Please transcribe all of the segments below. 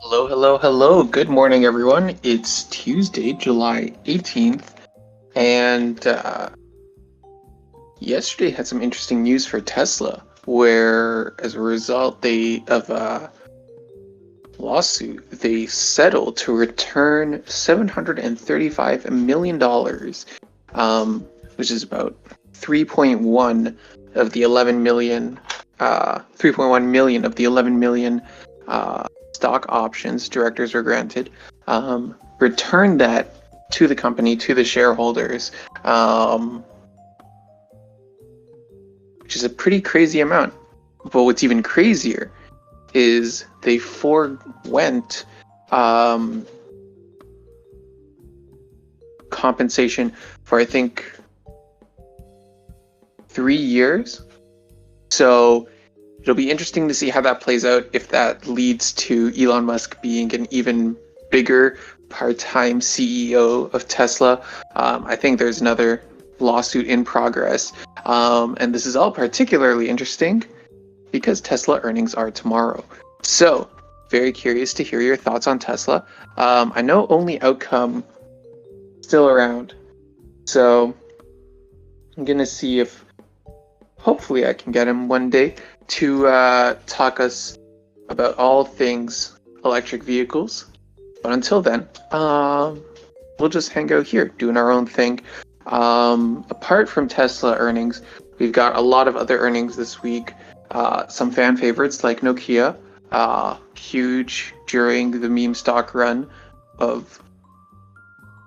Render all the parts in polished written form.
Hello, hello, hello. Good morning, everyone. It's Tuesday, July 18th, and yesterday had some interesting news for Tesla, where as a result of a lawsuit, they settled to return $735 million, which is about 3.1 of the 11 million, 3.1 million of the 11 million stock options directors were granted, return that to the company, to the shareholders, which is a pretty crazy amount. But what's even crazier is they forwent compensation for, I think, 3 years. So it'll be interesting to see how that plays out, if that leads to Elon Musk being an even bigger part-time CEO of Tesla. I think there's another lawsuit in progress. And this is all particularly interesting because Tesla earnings are tomorrow. So, very curious to hear your thoughts on Tesla. I know only outcome still around. So, I'm going to see if hopefully I can get him one day to talk us about all things electric vehicles. But until then, we'll just hang out here doing our own thing. Apart from Tesla earnings, we've got a lot of other earnings this week. Some fan favorites like Nokia, huge during the meme stock run of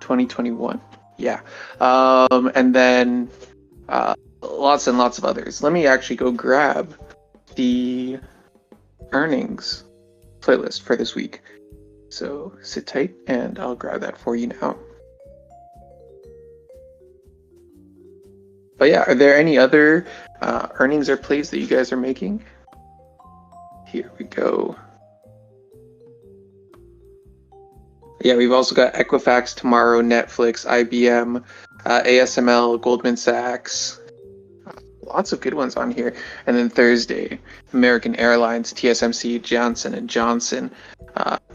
2021. Yeah. And then lots and lots of others. Let me actually go grab the earnings playlist for this week. So sit tight and I'll grab that for you now. But yeah, are there any other earnings or plays that you guys are making? Here we go. Yeah, we've also got Equifax tomorrow, Netflix, IBM, ASML, Goldman Sachs. Lots of good ones on here. And then Thursday, American Airlines, TSMC, Johnson & Johnson.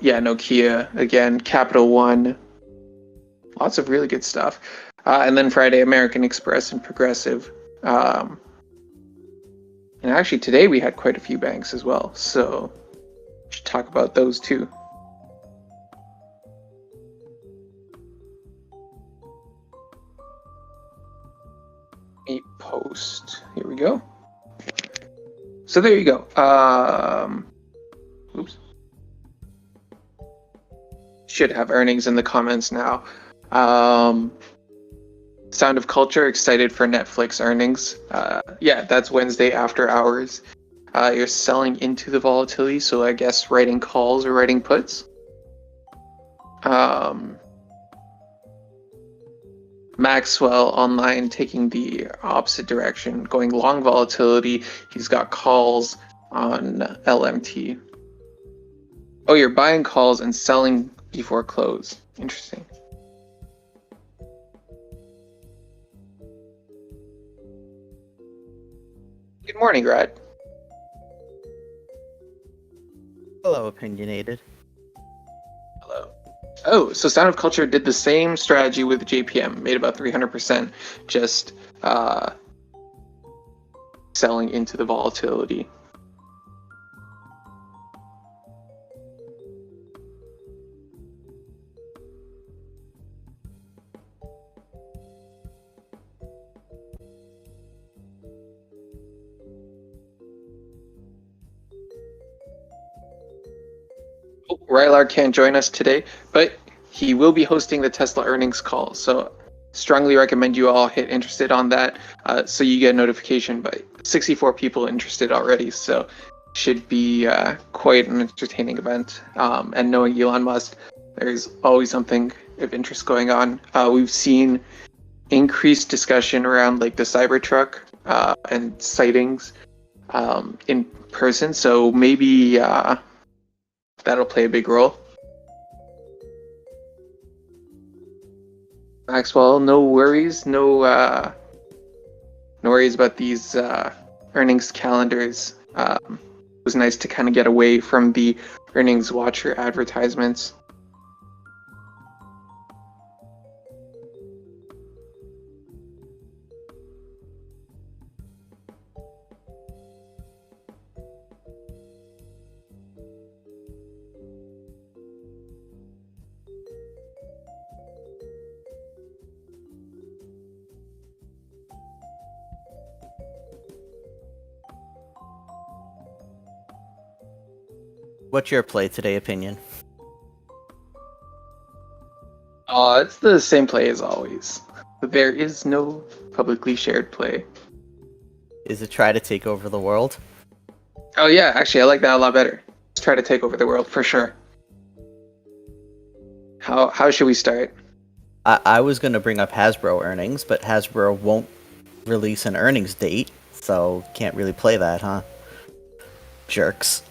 Nokia, again, Capital One. Lots of really good stuff. And then Friday, American Express and Progressive. And actually today we had quite a few banks as well. So we should talk about those too. Post. Here we go. So there you go. Oops. Should have earnings in the comments now. Sound of Culture, excited for Netflix earnings. That's Wednesday after hours. You're selling into the volatility, so I guess writing calls or writing puts. Maxwell online taking the opposite direction, going long volatility. He's got calls on LMT. Oh, you're buying calls and selling before close. Interesting. Good morning, Rad. Hello, Opinionated. Hello. Oh, so Sound of Culture did the same strategy with JPM, made about 300%, just selling into the volatility. Rylar can't join us today, but he will be hosting the Tesla earnings call. So strongly recommend you all hit interested on that so you get a notification. But 64 people interested already, so should be quite an entertaining event. And knowing Elon Musk, there's always something of interest going on. We've seen increased discussion around like the Cybertruck and sightings in person, so maybe that'll play a big role. Maxwell, no worries, no worries about these earnings calendars. It was nice to kind of get away from the earnings watcher advertisements. What's your play today opinion? It's the same play as always. There is no publicly shared play. Is it try to take over the world? Oh yeah, actually I like that a lot better. Let's try to take over the world for sure. How should we start? I was going to bring up Hasbro earnings, but Hasbro won't release an earnings date, so can't really play that, huh? Jerks.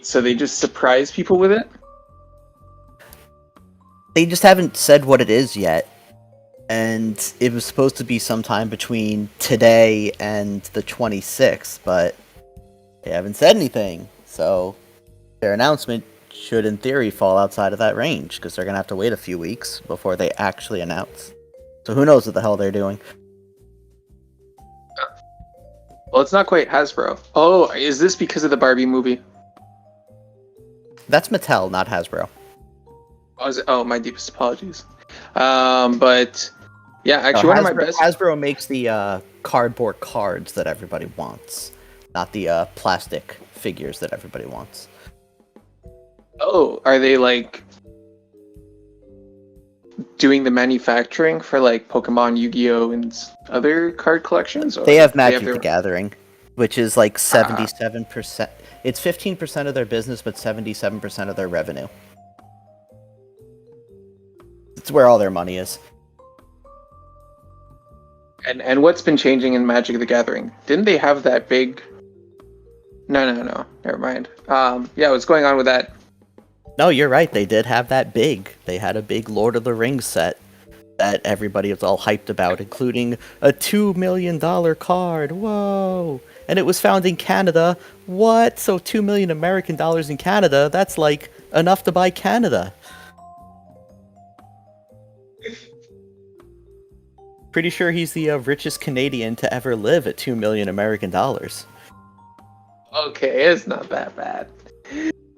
So they just surprise people with it? They just haven't said what it is yet, and it was supposed to be sometime between today and the 26th, but they haven't said anything, so their announcement should, in theory, fall outside of that range, because they're going to have to wait a few weeks before they actually announce. So who knows what the hell they're doing. Well, it's not quite Hasbro. Oh, is this because of the Barbie movie? That's Mattel, not Hasbro. Oh, my deepest apologies. But yeah, actually, one of my best. Hasbro makes the cardboard cards that everybody wants, not the plastic figures that everybody wants. Oh, are they like doing the manufacturing for like Pokemon, Yu-Gi-Oh, and other card collections? Or they have Magic their... the Gathering, which is like 77%. It's 15% of their business, but 77% of their revenue. It's where all their money is. And what's been changing in Magic the Gathering? Didn't they have that big? No. Never mind. Yeah, what's going on with that? No, you're right. They did have that big. They had a big Lord of the Rings set that everybody was all hyped about, including a $2 million card. Whoa! And it was found in Canada. What? So $2 million American dollars in Canada? That's like enough to buy Canada. Pretty sure he's the richest Canadian to ever live at $2 million American dollars. Okay, it's not that bad,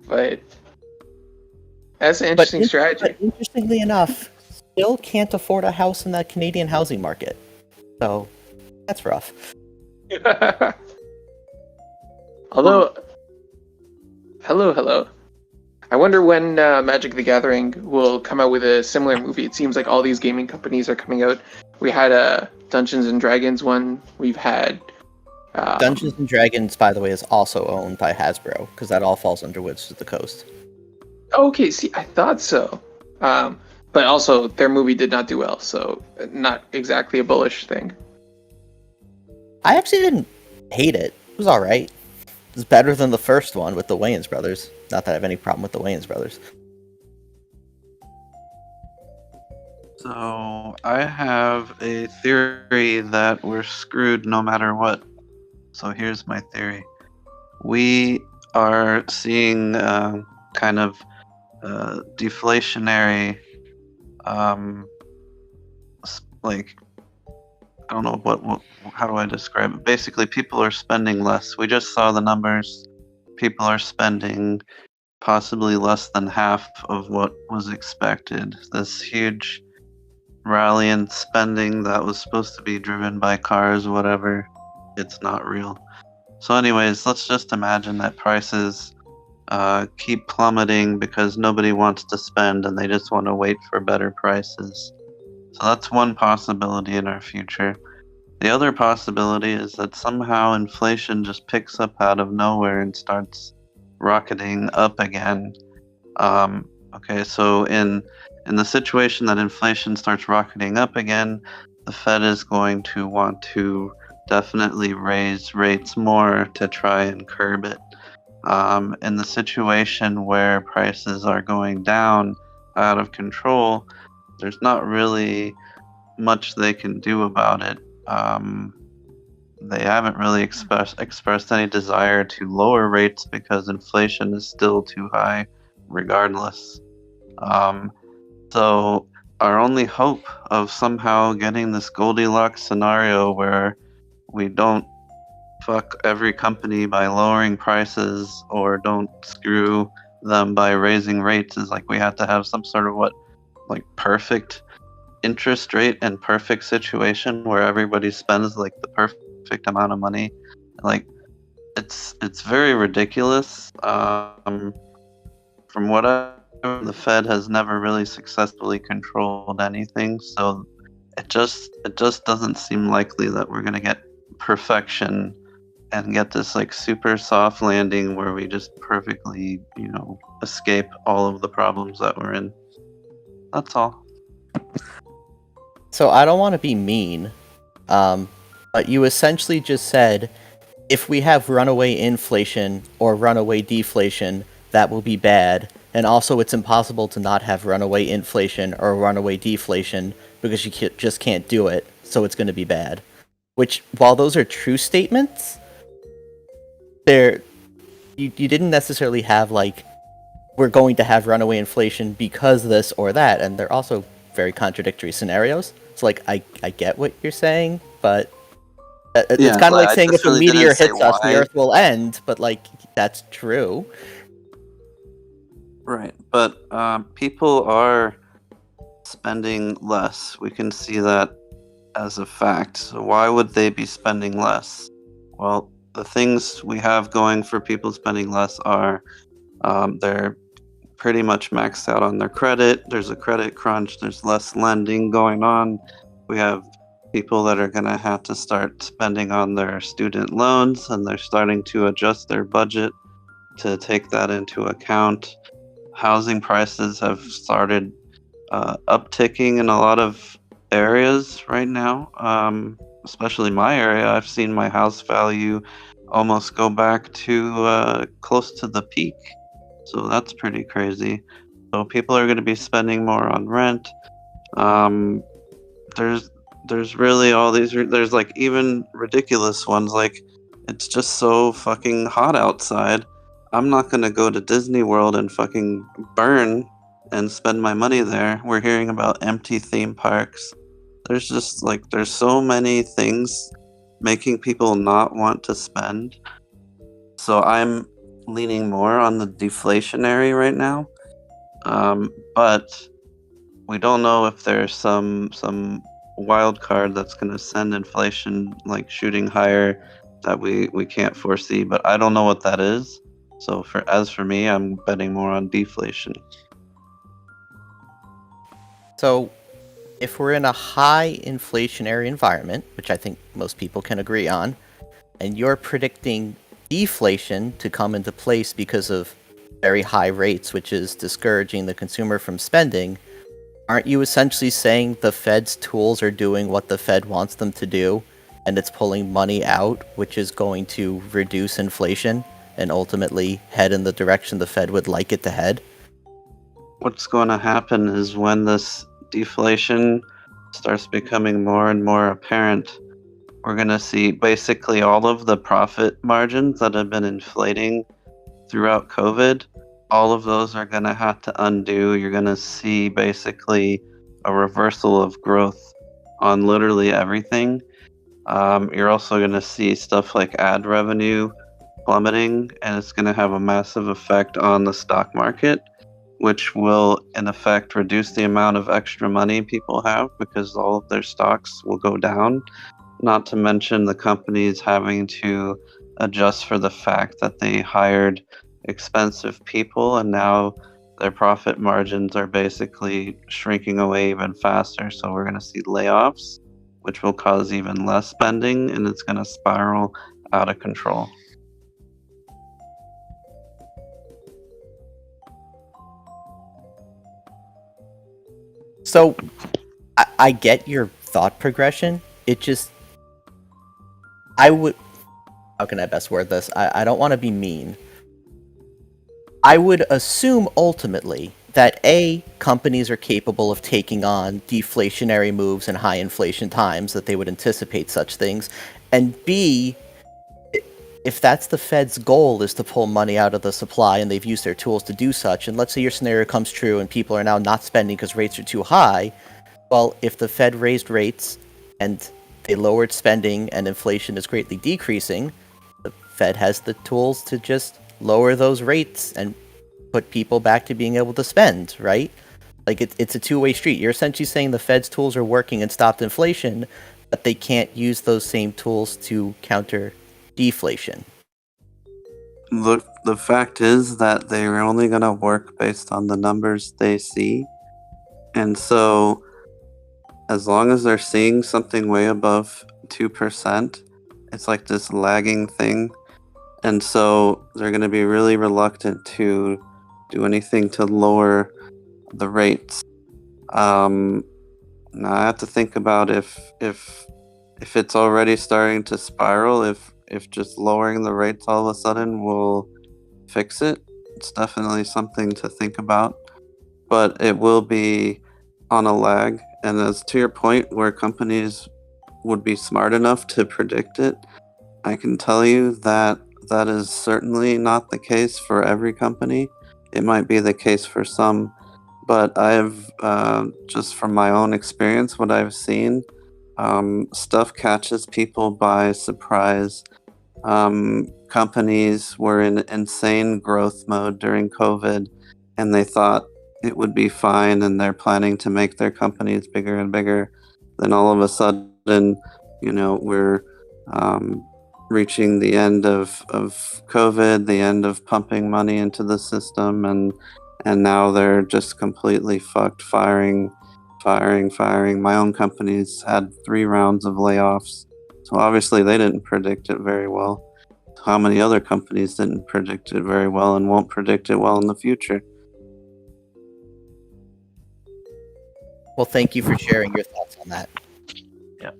but that's an interesting strategy. But interestingly enough, still can't afford a house in that Canadian housing market. So that's rough. Although, hello. I wonder when Magic the Gathering will come out with a similar movie. It seems like all these gaming companies are coming out. We had a Dungeons and Dragons one. We've had Dungeons and Dragons, by the way, is also owned by Hasbro because that all falls under Wizards of the Coast. Okay, see, I thought so. But also, their movie did not do well, so not exactly a bullish thing. I actually didn't hate it. It was alright. It was better than the first one with the Wayans brothers. Not that I have any problem with the Wayans brothers. So, I have a theory that we're screwed no matter what. So here's my theory. We are seeing kind of deflationary, like, I don't know how do I describe it? Basically, people are spending less. We just saw the numbers. People are spending possibly less than half of what was expected. This huge rally in spending that was supposed to be driven by cars, whatever, it's not real. So anyways, let's just imagine that prices keep plummeting because nobody wants to spend and they just want to wait for better prices. So that's one possibility in our future. The other possibility is that somehow inflation just picks up out of nowhere and starts rocketing up again. Okay, so in the situation that inflation starts rocketing up again, the Fed is going to want to definitely raise rates more to try and curb it. In the situation where prices are going down out of control, there's not really much they can do about it. they haven't really expressed any desire to lower rates because inflation is still too high, regardless. Um, so our only hope of somehow getting this Goldilocks scenario where we don't fuck every company by lowering prices or don't screw them by raising rates is like we have to have some sort of perfect interest rate and perfect situation where everybody spends like the perfect amount of money. Like it's very ridiculous. From what the Fed has never really successfully controlled anything, so it just doesn't seem likely that we're gonna get perfection and get this like super soft landing where we just perfectly, escape all of the problems that we're in. That's all. So I don't want to be mean, but you essentially just said if we have runaway inflation or runaway deflation, that will be bad. And also, it's impossible to not have runaway inflation or runaway deflation because you just can't do it, so it's going to be bad. Which, while those are true statements, you didn't necessarily have like we're going to have runaway inflation because this or that, and they're also very contradictory scenarios. So like I get what you're saying, but it's kind of like I saying just if a really didn't meteor say hits us, the why. Earth will end. But like that's true. Right, but people are spending less. We can see that as a fact. So why would they be spending less? Well, the things we have going for people spending less are they're pretty much maxed out on their credit. There's a credit crunch. There's less lending going on. We have people that are going to have to start spending on their student loans, and they're starting to adjust their budget to take that into account. Housing prices have started upticking in a lot of areas right now, especially my area. I've seen my house value almost go back to close to the peak. So that's pretty crazy. So people are going to be spending more on rent. Um, there's really all these. There's like even ridiculous ones. Like it's just so fucking hot outside. I'm not gonna go to Disney World and fucking burn and spend my money there. We're hearing about empty theme parks. There's just like there's so many things making people not want to spend. So I'm leaning more on the deflationary right now. But we don't know if there's some wild card that's going to send inflation like shooting higher that we can't foresee. But I don't know what that is. So for me, I'm betting more on deflation. So if we're in a high inflationary environment, which I think most people can agree on, and you're predicting deflation to come into place because of very high rates, which is discouraging the consumer from spending, aren't you essentially saying the Fed's tools are doing what the Fed wants them to do, and it's pulling money out, which is going to reduce inflation and ultimately head in the direction the Fed would like it to head? What's going to happen is when this deflation starts becoming more and more apparent, we're going to see basically all of the profit margins that have been inflating throughout COVID, all of those are going to have to undo. You're going to see basically a reversal of growth on literally everything. You're also going to see stuff like ad revenue plummeting, and it's going to have a massive effect on the stock market, which will in effect reduce the amount of extra money people have because all of their stocks will go down. Not to mention the companies having to adjust for the fact that they hired expensive people and now their profit margins are basically shrinking away even faster. So we're going to see layoffs, which will cause even less spending, and it's going to spiral out of control. So I get your thought progression. It just, I would, how can I best word this? I don't want to be mean. I would assume ultimately that A, companies are capable of taking on deflationary moves in high inflation times, that they would anticipate such things, And B, if that's the Fed's goal is to pull money out of the supply and they've used their tools to do such, and let's say your scenario comes true and people are now not spending because rates are too high, well, if the Fed raised rates and they lowered spending and inflation is greatly decreasing, the Fed has the tools to just lower those rates and put people back to being able to spend, right? Like, it's a two-way street. You're essentially saying the Fed's tools are working and stopped inflation, but they can't use those same tools to counter deflation. The fact is that they're only going to work based on the numbers they see. And so, as long as they're seeing something way above 2%, it's like this lagging thing. And so, they're going to be really reluctant to do anything to lower the rates. Now I have to think about if it's already starting to spiral, if just lowering the rates all of a sudden will fix it. It's definitely something to think about, but it will be on a lag. And as to your point, where companies would be smart enough to predict it, I can tell you that that is certainly not the case for every company. It might be the case for some, but I've just from my own experience, what I've seen, stuff catches people by surprise. Companies were in insane growth mode during COVID, and they thought it would be fine, and they're planning to make their companies bigger and bigger. Then all of a sudden, we're reaching the end of COVID, the end of pumping money into the system, and now they're just completely fucked, firing. My own company's had 3 rounds of layoffs. So obviously they didn't predict it very well. How many other companies didn't predict it very well and won't predict it well in the future? Well, thank you for sharing your thoughts on that. Yeah.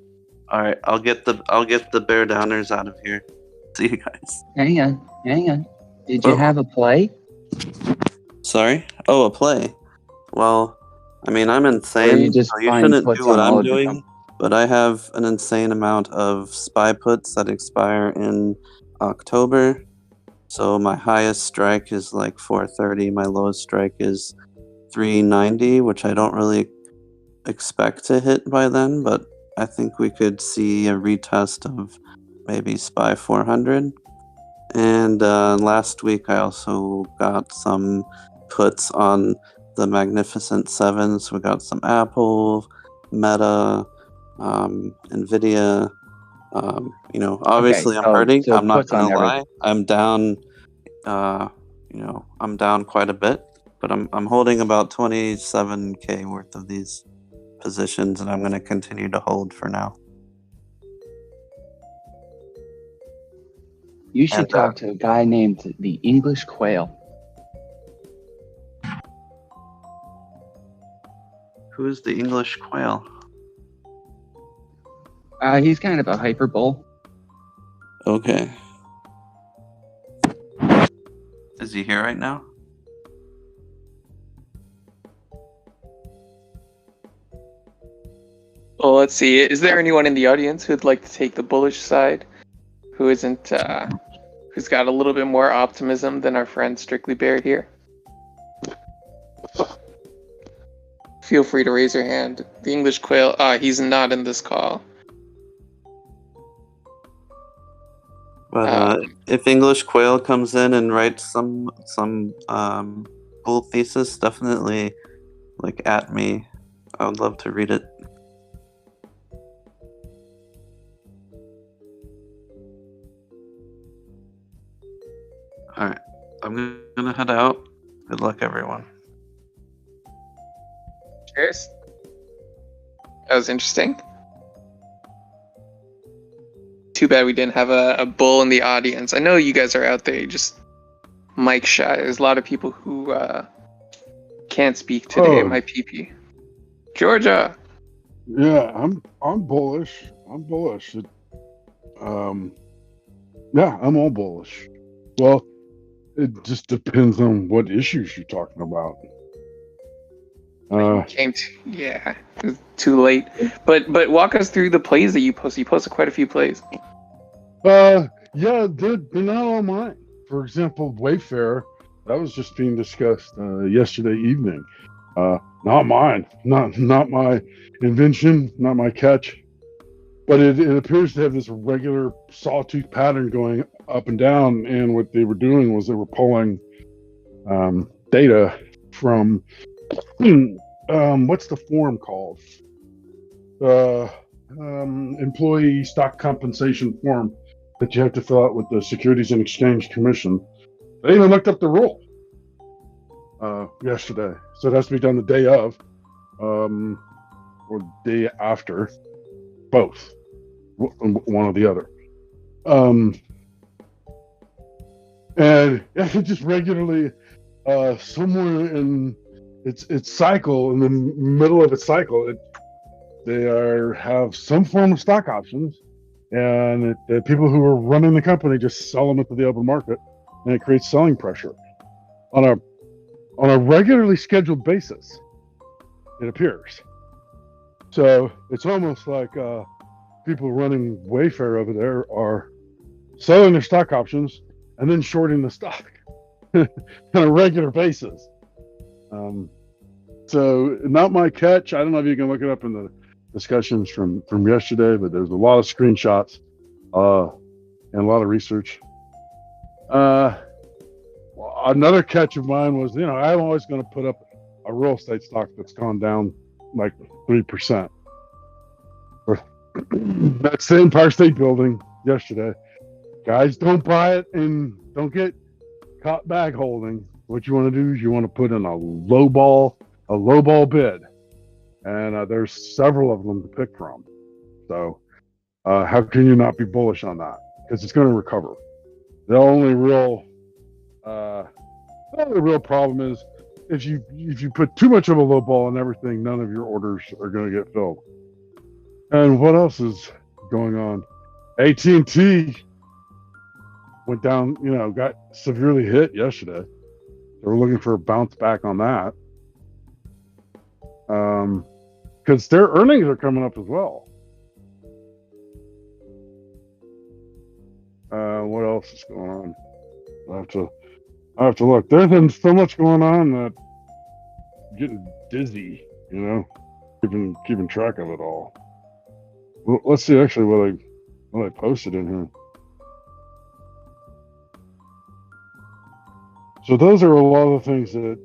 All right, I'll get the bear downers out of here. See you guys. Hang on. Did you have a play? Sorry? Oh, a play. Well, I mean, I'm insane, Or you just so you find shouldn't puts do what on all I'm of your doing. But I have an insane amount of SPY puts that expire in October. So my highest strike is like 430. My lowest strike is 390, which I don't really expect to hit by then. But I think we could see a retest of maybe SPY 400. And last week I also got some puts on the Magnificent Sevens. We got some Apple, Meta, Nvidia. Obviously I'm hurting. So I'm not puts on gonna lie. everything. I'm down. I'm down quite a bit, but I'm holding about 27K worth of these positions, and I'm going to continue to hold for now. You should talk to a guy named the English Quail. Who's the English Quail? He's kind of a hyperbull. Okay. Is he here right now? Well, let's see. Is there anyone in the audience who'd like to take the bullish side? Who isn't? Who's got a little bit more optimism than our friend Strictly Bear here? Feel free to raise your hand. The English Quail. He's not in this call. But if English Quail comes in and writes some bull thesis, definitely at me. I would love to read it. All right, I'm gonna head out. Good luck, everyone. Cheers. That was interesting. Too bad we didn't have a bull in the audience. I know you guys are out there, you're just mic shy. There's a lot of people who can't speak today at my PP. Georgia. Yeah, I'm bullish. I'm bullish. Yeah, I'm all bullish. Well, it just depends on what issues you're talking about. Yeah, it was too late. But walk us through the plays that you posted. You posted quite a few plays. Yeah, they're not all mine. For example, Wayfair, that was just being discussed yesterday evening. Not mine, not my invention, not my catch. But it appears to have this regular sawtooth pattern going up and down. And what they were doing was they were pulling data from what's the form called? Uh, Employee stock compensation form that you have to fill out with the Securities and Exchange Commission. They even looked up the rule yesterday, so it has to be done the day of or day after, both, one or the other. And it just regularly, somewhere in its cycle, in the middle of its cycle, they have some form of stock options, and the people who are running the company just sell them into the open market, and it creates selling pressure on a regularly scheduled basis. It appears. So it's almost like people running Wayfair over there are selling their stock options and then shorting the stock on a regular basis. So not my catch. I don't know if you can look it up in the discussions from yesterday, but there's a lot of screenshots and a lot of research. Another catch of mine was, I'm always going to put up a real estate stock that's gone down like 3%. That's the Empire State Building yesterday. Guys, don't buy it and don't get caught bag holding. What you want to do is you want to put in a low ball bid, and there's several of them to pick from. So how can you not be bullish on that? Because it's going to recover. The only real problem is if you put too much of a low ball on everything, none of your orders are going to get filled. And what else is going on? AT&T went down, got severely hit yesterday. They were looking for a bounce back on that. Because their earnings are coming up as well. What else is going on? I have to look. There's been so much going on that I'm getting dizzy, keeping track of it all. Well, let's see actually what I posted in here. So those are a lot of the things that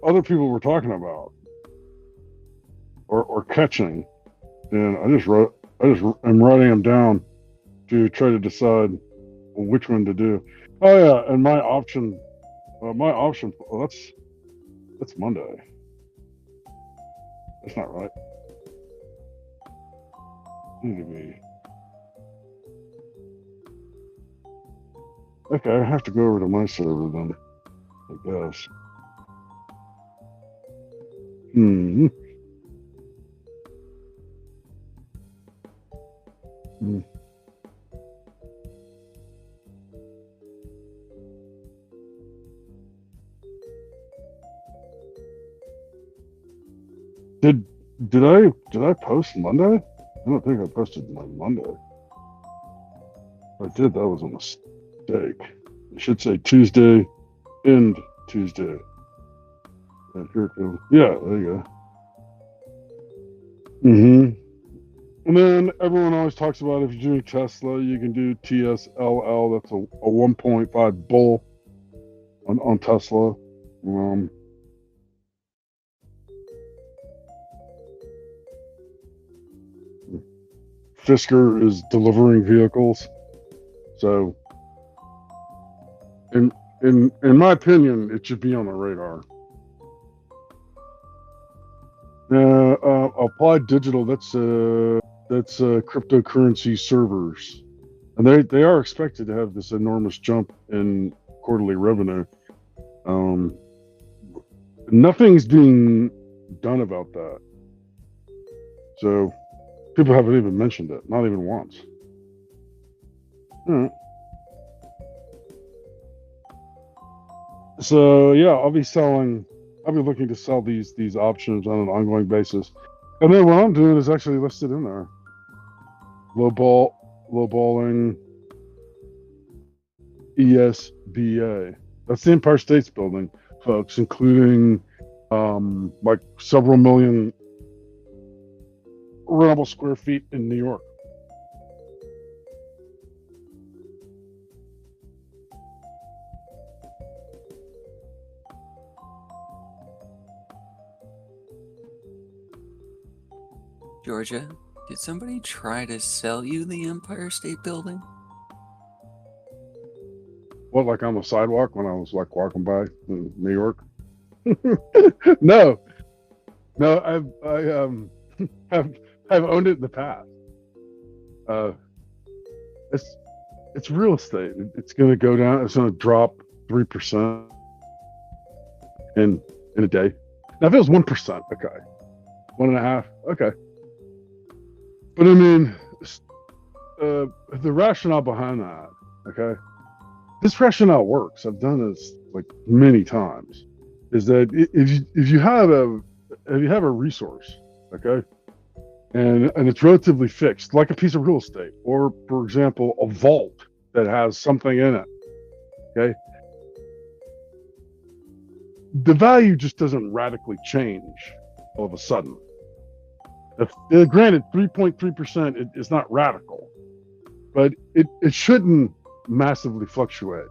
other people were talking about or catching, and I'm writing them down to try to decide which one to do. Oh yeah, and my option. Well, that's Monday. That's not right. Need to be. Okay, I have to go over to my server then, I guess. Did I post Monday? I don't think I posted on Monday. If I did, that was a mistake. It should say Tuesday, end Tuesday. And here it goes. Yeah, there you go. And then everyone always talks about if you're doing Tesla, you can do TSLL. That's a 1.5 bull on Tesla. Fisker is delivering vehicles, so in my opinion, it should be on the radar. Applied Digital, that's cryptocurrency servers, and they are expected to have this enormous jump in quarterly revenue. Nothing's being done about that, so people haven't even mentioned it, not even once. All right. So yeah, I'll be looking to sell these options on an ongoing basis. And then what I'm doing is actually listed in there. Low balling, WSBA. That's the Empire State's Building, folks, including like several million rentable square feet in New York. Georgia, did somebody try to sell you the Empire State Building? What, like on the sidewalk when I was like walking by in New York? No, I've owned it in the past. It's real estate. It's going to go down. It's going to drop 3% in a day. Now, if it was 1%, okay, 1.5%, okay. But I mean, the rationale behind that, okay, this rationale works. I've done this like many times. Is that if you have a resource, okay, and it's relatively fixed, like a piece of real estate, or for example, a vault that has something in it, okay, the value just doesn't radically change all of a sudden. Granted, 3.3% is not radical, but it shouldn't massively fluctuate.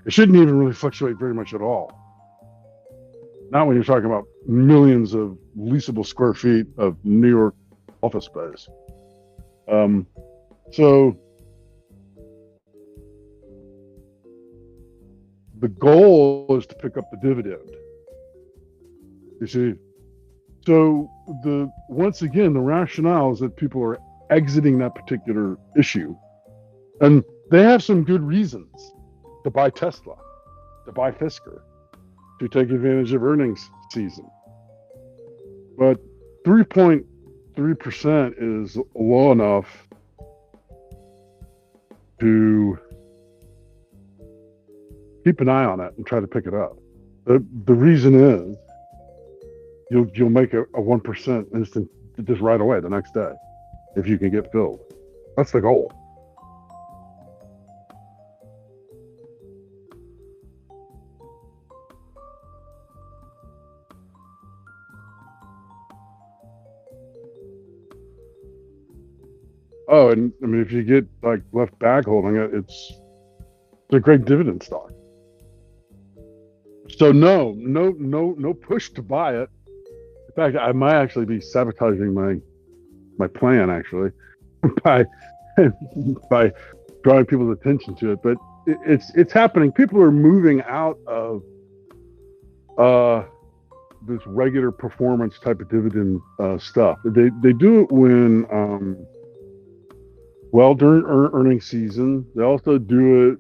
It shouldn't even really fluctuate very much at all. Not when you're talking about millions of leasable square feet of New York office space. So the goal is to pick up the dividend. You see, so once again, the rationale is that people are exiting that particular issue, and they have some good reasons to buy Tesla, to buy Fisker, to take advantage of earnings season. But 3.3% is low enough to keep an eye on it and try to pick it up. The reason is you'll make a 1% instant just right away the next day if you can get filled. That's the goal. Oh, and I mean, if you get like left bag holding it, it's a great dividend stock. So no push to buy it. In fact, I might actually be sabotaging my plan actually by drawing people's attention to it. But it's happening. People are moving out of this regular performance type of dividend stuff. They do it when during earnings season. They also do it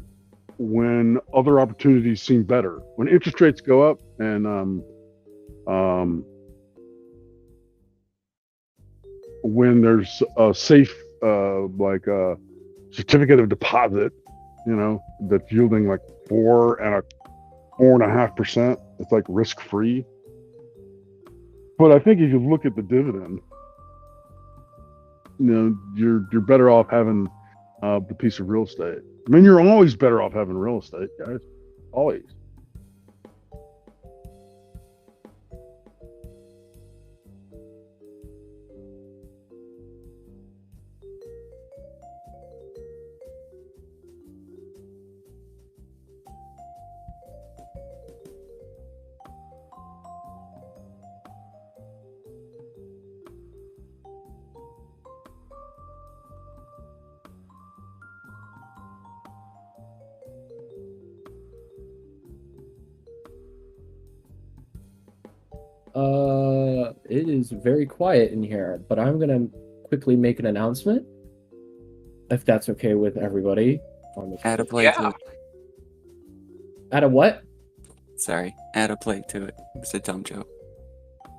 when other opportunities seem better. When interest rates go up and when there's a safe like a certificate of deposit, that's yielding like 4.5%. It's like risk free. But I think if you look at the dividend, you're better off having the piece of real estate. I mean, you're always better off having real estate, guys. Always. It is very quiet in here, but I'm gonna quickly make an announcement, if that's okay with everybody. Add a play to it. Add a what? Sorry, add a play to it. It's a dumb joke.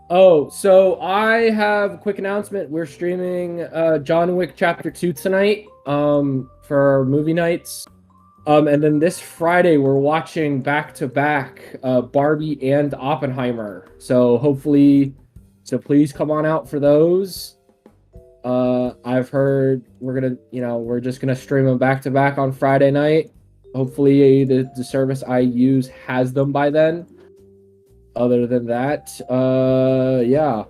Oh, so I have a quick announcement. We're streaming John Wick Chapter 2 tonight for movie nights. And then this Friday, we're watching back-to-back Barbie and Oppenheimer. So please come on out for those. I've heard we're just gonna stream them back-to-back on Friday night. hopefully the service I use has them by then. Other than that, yeah,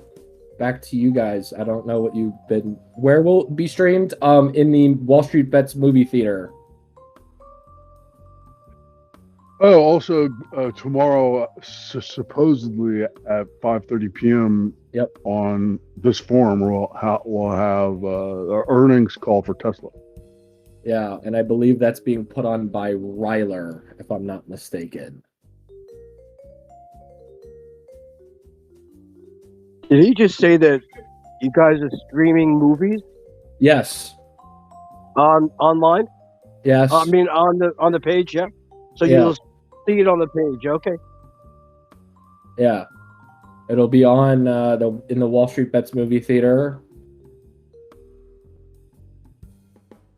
back to you guys. I don't know what you've been. Where will it be streamed? In the Wall Street Bets movie theater. Oh, also tomorrow, supposedly at 5:30 p.m. Yep. on this forum, we'll have our earnings call for Tesla. Yeah, and I believe that's being put on by Ryler, if I'm not mistaken. Did he just say that you guys are streaming movies Yes. online? Yes. I mean, on the page, yeah. So Yeah. you'll see it on the page, okay? Yeah. It'll be on in the Wall Street Bets movie theater.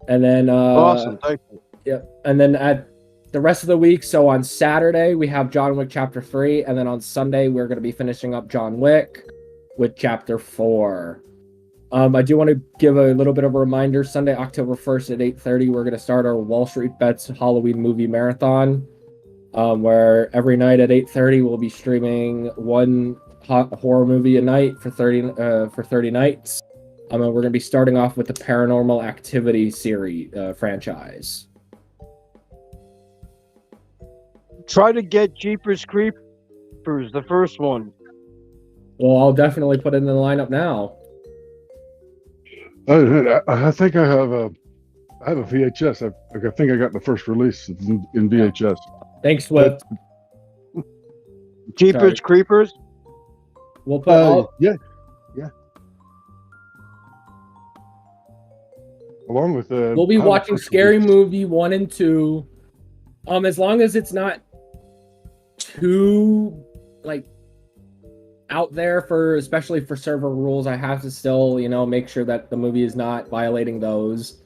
And then Awesome, thank you. yeah, and then at the rest of the week, so on Saturday we have John Wick Chapter 3, and then on Sunday we're going to be finishing up John Wick with Chapter 4. I do want to give a little bit of a reminder. Sunday, October 1st at 8:30, we're going to start our Wall Street Bets Halloween movie marathon, where every night at 8:30 we'll be streaming one horror movie a night for 30 nights. And we're going to be starting off with the Paranormal Activity series franchise. Try to get Jeepers Creepers, the first one. Well, I'll definitely put it in the lineup now. I think I have a VHS. I think I got the first release in VHS. Thanks, Swift. Jeepers Creepers? We'll put yeah. Along with we'll be watching Scary Movie 1 and 2. As long as it's not too out there especially for server rules, I have to still, make sure that the movie is not violating those.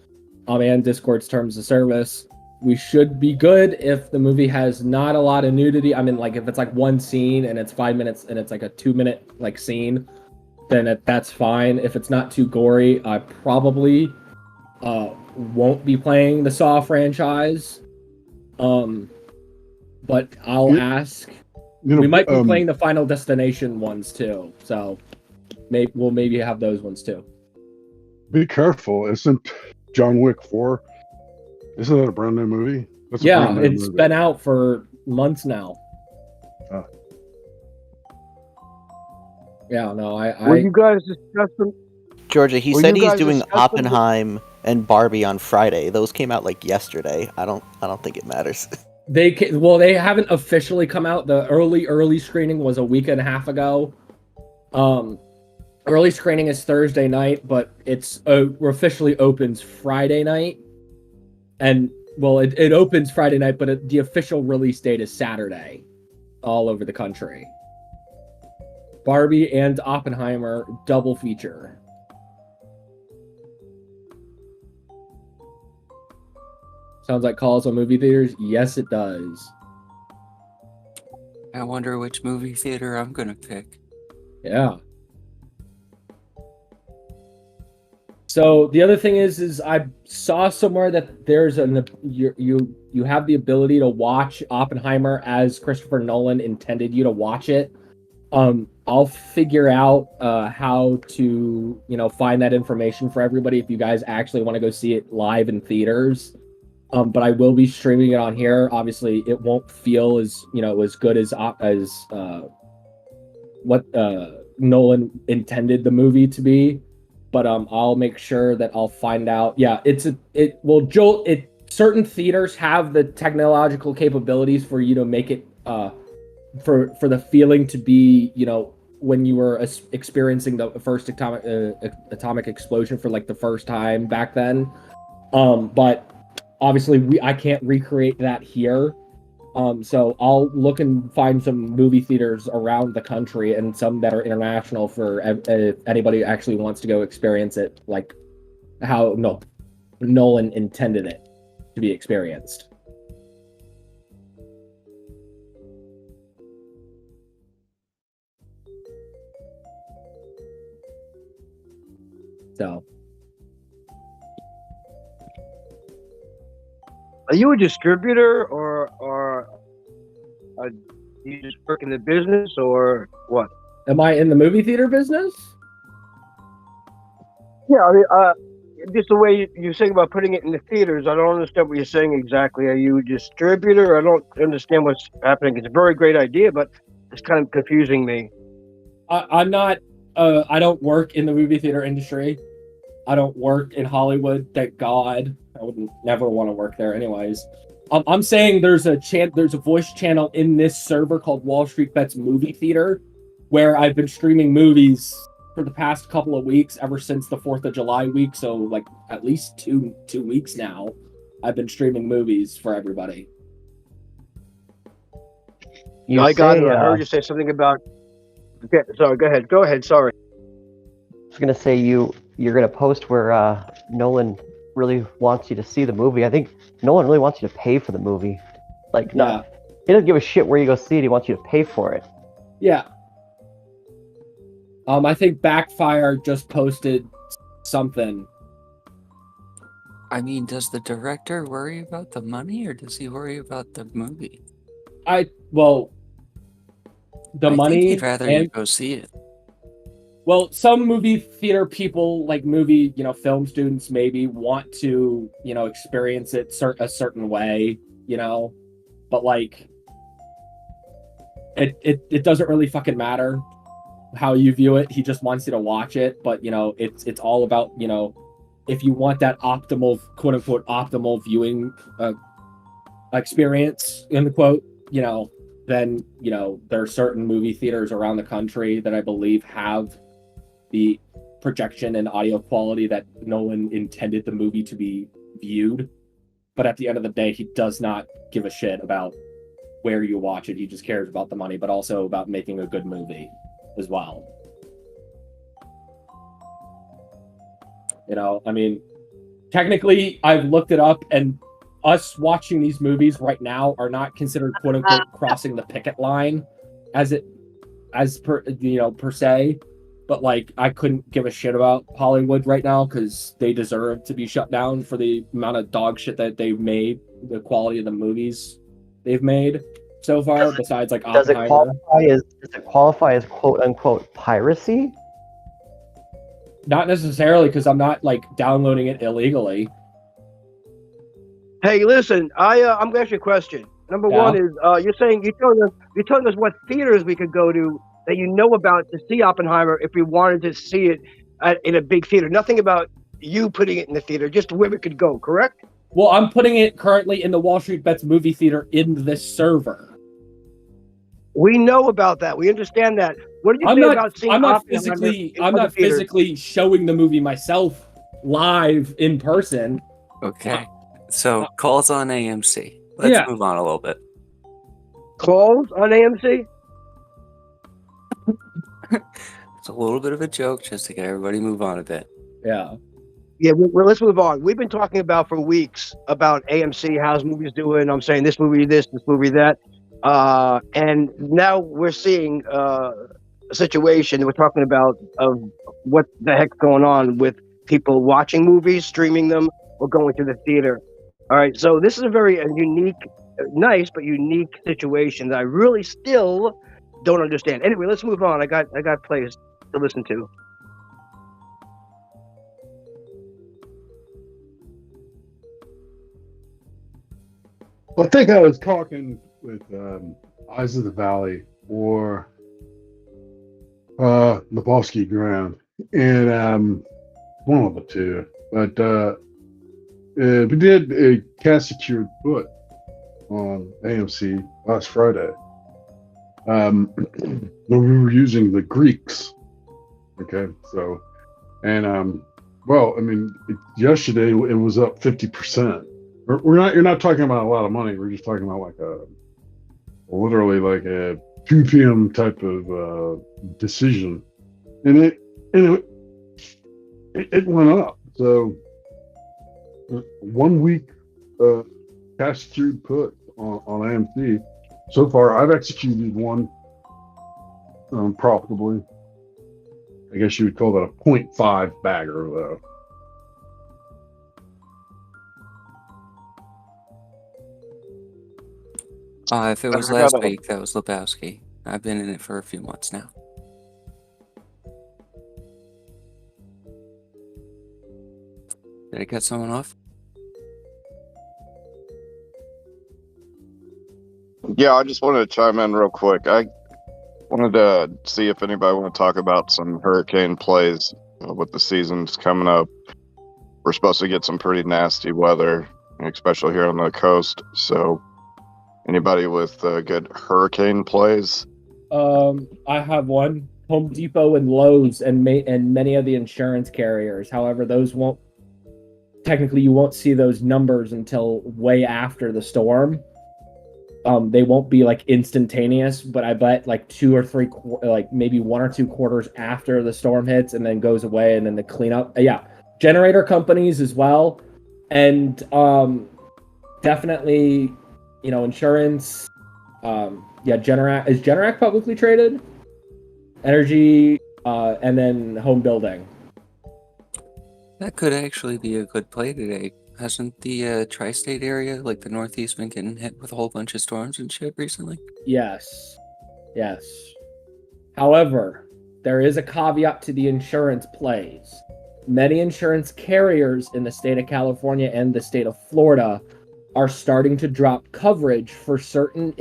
And Discord's terms of service. We should be good if the movie has not a lot of nudity. I mean, if it's one scene and it's 5 minutes and it's a 2-minute scene, then that's fine. If it's not too gory, I probably won't be playing the Saw franchise. But I'll ask. We might be playing the Final Destination ones too, so we'll maybe have those ones too. Be careful! Isn't John Wick 4? Isn't that a brand new movie? Yeah, it's been out for months now. Oh. Yeah, no, Were you guys discussing? Georgia, he said he's doing Oppenheim and Barbie on Friday. Those came out yesterday. I don't think it matters. They haven't officially come out. The early screening was a week and a half ago. Early screening is Thursday night, but it's officially opens Friday night. And it opens Friday night, but the official release date is Saturday, all over the country. Barbie and Oppenheimer double feature. Sounds like calls on movie theaters. Yes, it does. I wonder which movie theater I'm gonna pick. Yeah. So the other thing is I saw somewhere that there's you have the ability to watch Oppenheimer as Christopher Nolan intended you to watch it. I'll figure out how to find that information for everybody if you guys actually want to go see it live in theaters. But I will be streaming it on here. Obviously, it won't feel as as good as what Nolan intended the movie to be. But I'll make sure that I'll find out. Yeah, certain theaters have the technological capabilities for you to make it for the feeling to be when you were experiencing the first atomic explosion for the first time back then. But obviously, I can't recreate that here. So I'll look and find some movie theaters around the country and some that are international for if anybody actually wants to go experience it how Nolan intended it to be experienced. So Are you a distributor or you just work in the business or what? Am I in the movie theater business? Yeah, I mean, just the way you're saying about putting it in the theaters, I don't understand what you're saying exactly. Are you a distributor? I don't understand what's happening. It's a very great idea, but it's kind of confusing me. I'm not. I don't work in the movie theater industry. I don't work in Hollywood. Thank God. I would never want to work there, anyways. I'm saying there's a voice channel in this server called WallStreetBets Movie Theater, where I've been streaming movies for the past couple of weeks, ever since the 4th of July week. So like at least two weeks now, I've been streaming movies for everybody. I got it. I heard you say something about. Okay, sorry. Go ahead. Go ahead. Sorry. I was gonna say you're gonna post where Nolan really wants you to see the movie. I think Nolan really wants you to pay for the movie. Like, not he doesn't give a shit where you go see it. He wants you to pay for it. Yeah. I think Backfire just posted something. I mean, does the director worry about the money, or does he worry about the movie? The I money. think he'd rather you go see it. Well, some movie theater people, like film students, maybe want to, experience it a certain way, but like, it doesn't really fucking matter how you view it. He just wants you to watch it, but it's all about, if you want that optimal, quote unquote, optimal viewing experience, in the quote, then there are certain movie theaters around the country that I believe have the projection and audio quality that Nolan intended the movie to be viewed. But at the end of the day, he does not give a shit about where you watch it. He just cares about the money, but also about making a good movie as well. I mean, technically, I've looked it up, and us watching these movies right now are not considered quote unquote crossing the picket line per se. But like, I couldn't give a shit about Hollywood right now because they deserve to be shut down for the amount of dog shit that they've made, the quality of the movies they've made so far. Besides, like, Does it Oppenheimer. qualify as quote unquote piracy? Not necessarily, because I'm not like downloading it illegally. Hey, listen, I'm gonna ask you a question. Number one is you're telling us what theaters we could go to that about to see Oppenheimer if we wanted to see it in a big theater. Nothing about you putting it in the theater, just where we could go, correct? Well, I'm putting it currently in the WallStreetBets Movie Theater in this server. We know about that. We understand that. What do you say about seeing Oppenheimer? I'm not physically showing the movie myself live in person. Okay. So calls on AMC. Let's move on a little bit. Calls on AMC? It's a little bit of a joke just to get everybody move on a bit. Yeah. Yeah, well, let's move on. We've been talking about for weeks about AMC, how's movies doing. I'm saying this movie this movie that. And now we're seeing a situation we're talking about of what the heck's going on with people watching movies, streaming them, or going to the theater. All right, so this is a very unique, nice but unique situation that I really still don't understand. Anyway, let's move on. I got plays to listen to. I think I was talking with Eyes of the Valley or Lebowski Ground, and one of the two. But we did a cast secured put on AMC last Friday. We were using the Greeks. Okay, so, and well, I mean, yesterday it was up 50%. You're not talking about a lot of money. We're just talking about like literally like a 2 p.m. type of decision, and it went up. So 1 week cash secured put on AMC. So far, I've executed one profitably. I guess you would call that a 0.5 bagger, though. If it was I last gotta- week, that was Lebowski. I've been in it for a few months now. Did I cut someone off? Yeah, I just wanted to chime in real quick. I wanted to see if anybody want to talk about some hurricane plays with the seasons coming up. We're supposed to get some pretty nasty weather, especially here on the coast. So, anybody with good hurricane plays? I have one. Home Depot and Lowe's and many of the insurance carriers. However, those won't technically you won't see those numbers until way after the storm. They won't be like instantaneous, but I bet like 2 or 3 like maybe 1 or 2 quarters after the storm hits and then goes away, and then the cleanup. Yeah, generator companies as well, and definitely, insurance. Yeah, Generac is Generac publicly traded? Energy, and then home building. That could actually be a good play today. Hasn't the tri-state area, like the Northeast, been getting hit with a whole bunch of storms and shit recently? Yes. Yes. However, there is a caveat to the insurance plays. Many insurance carriers in the state of California and the state of Florida are starting to drop coverage for certain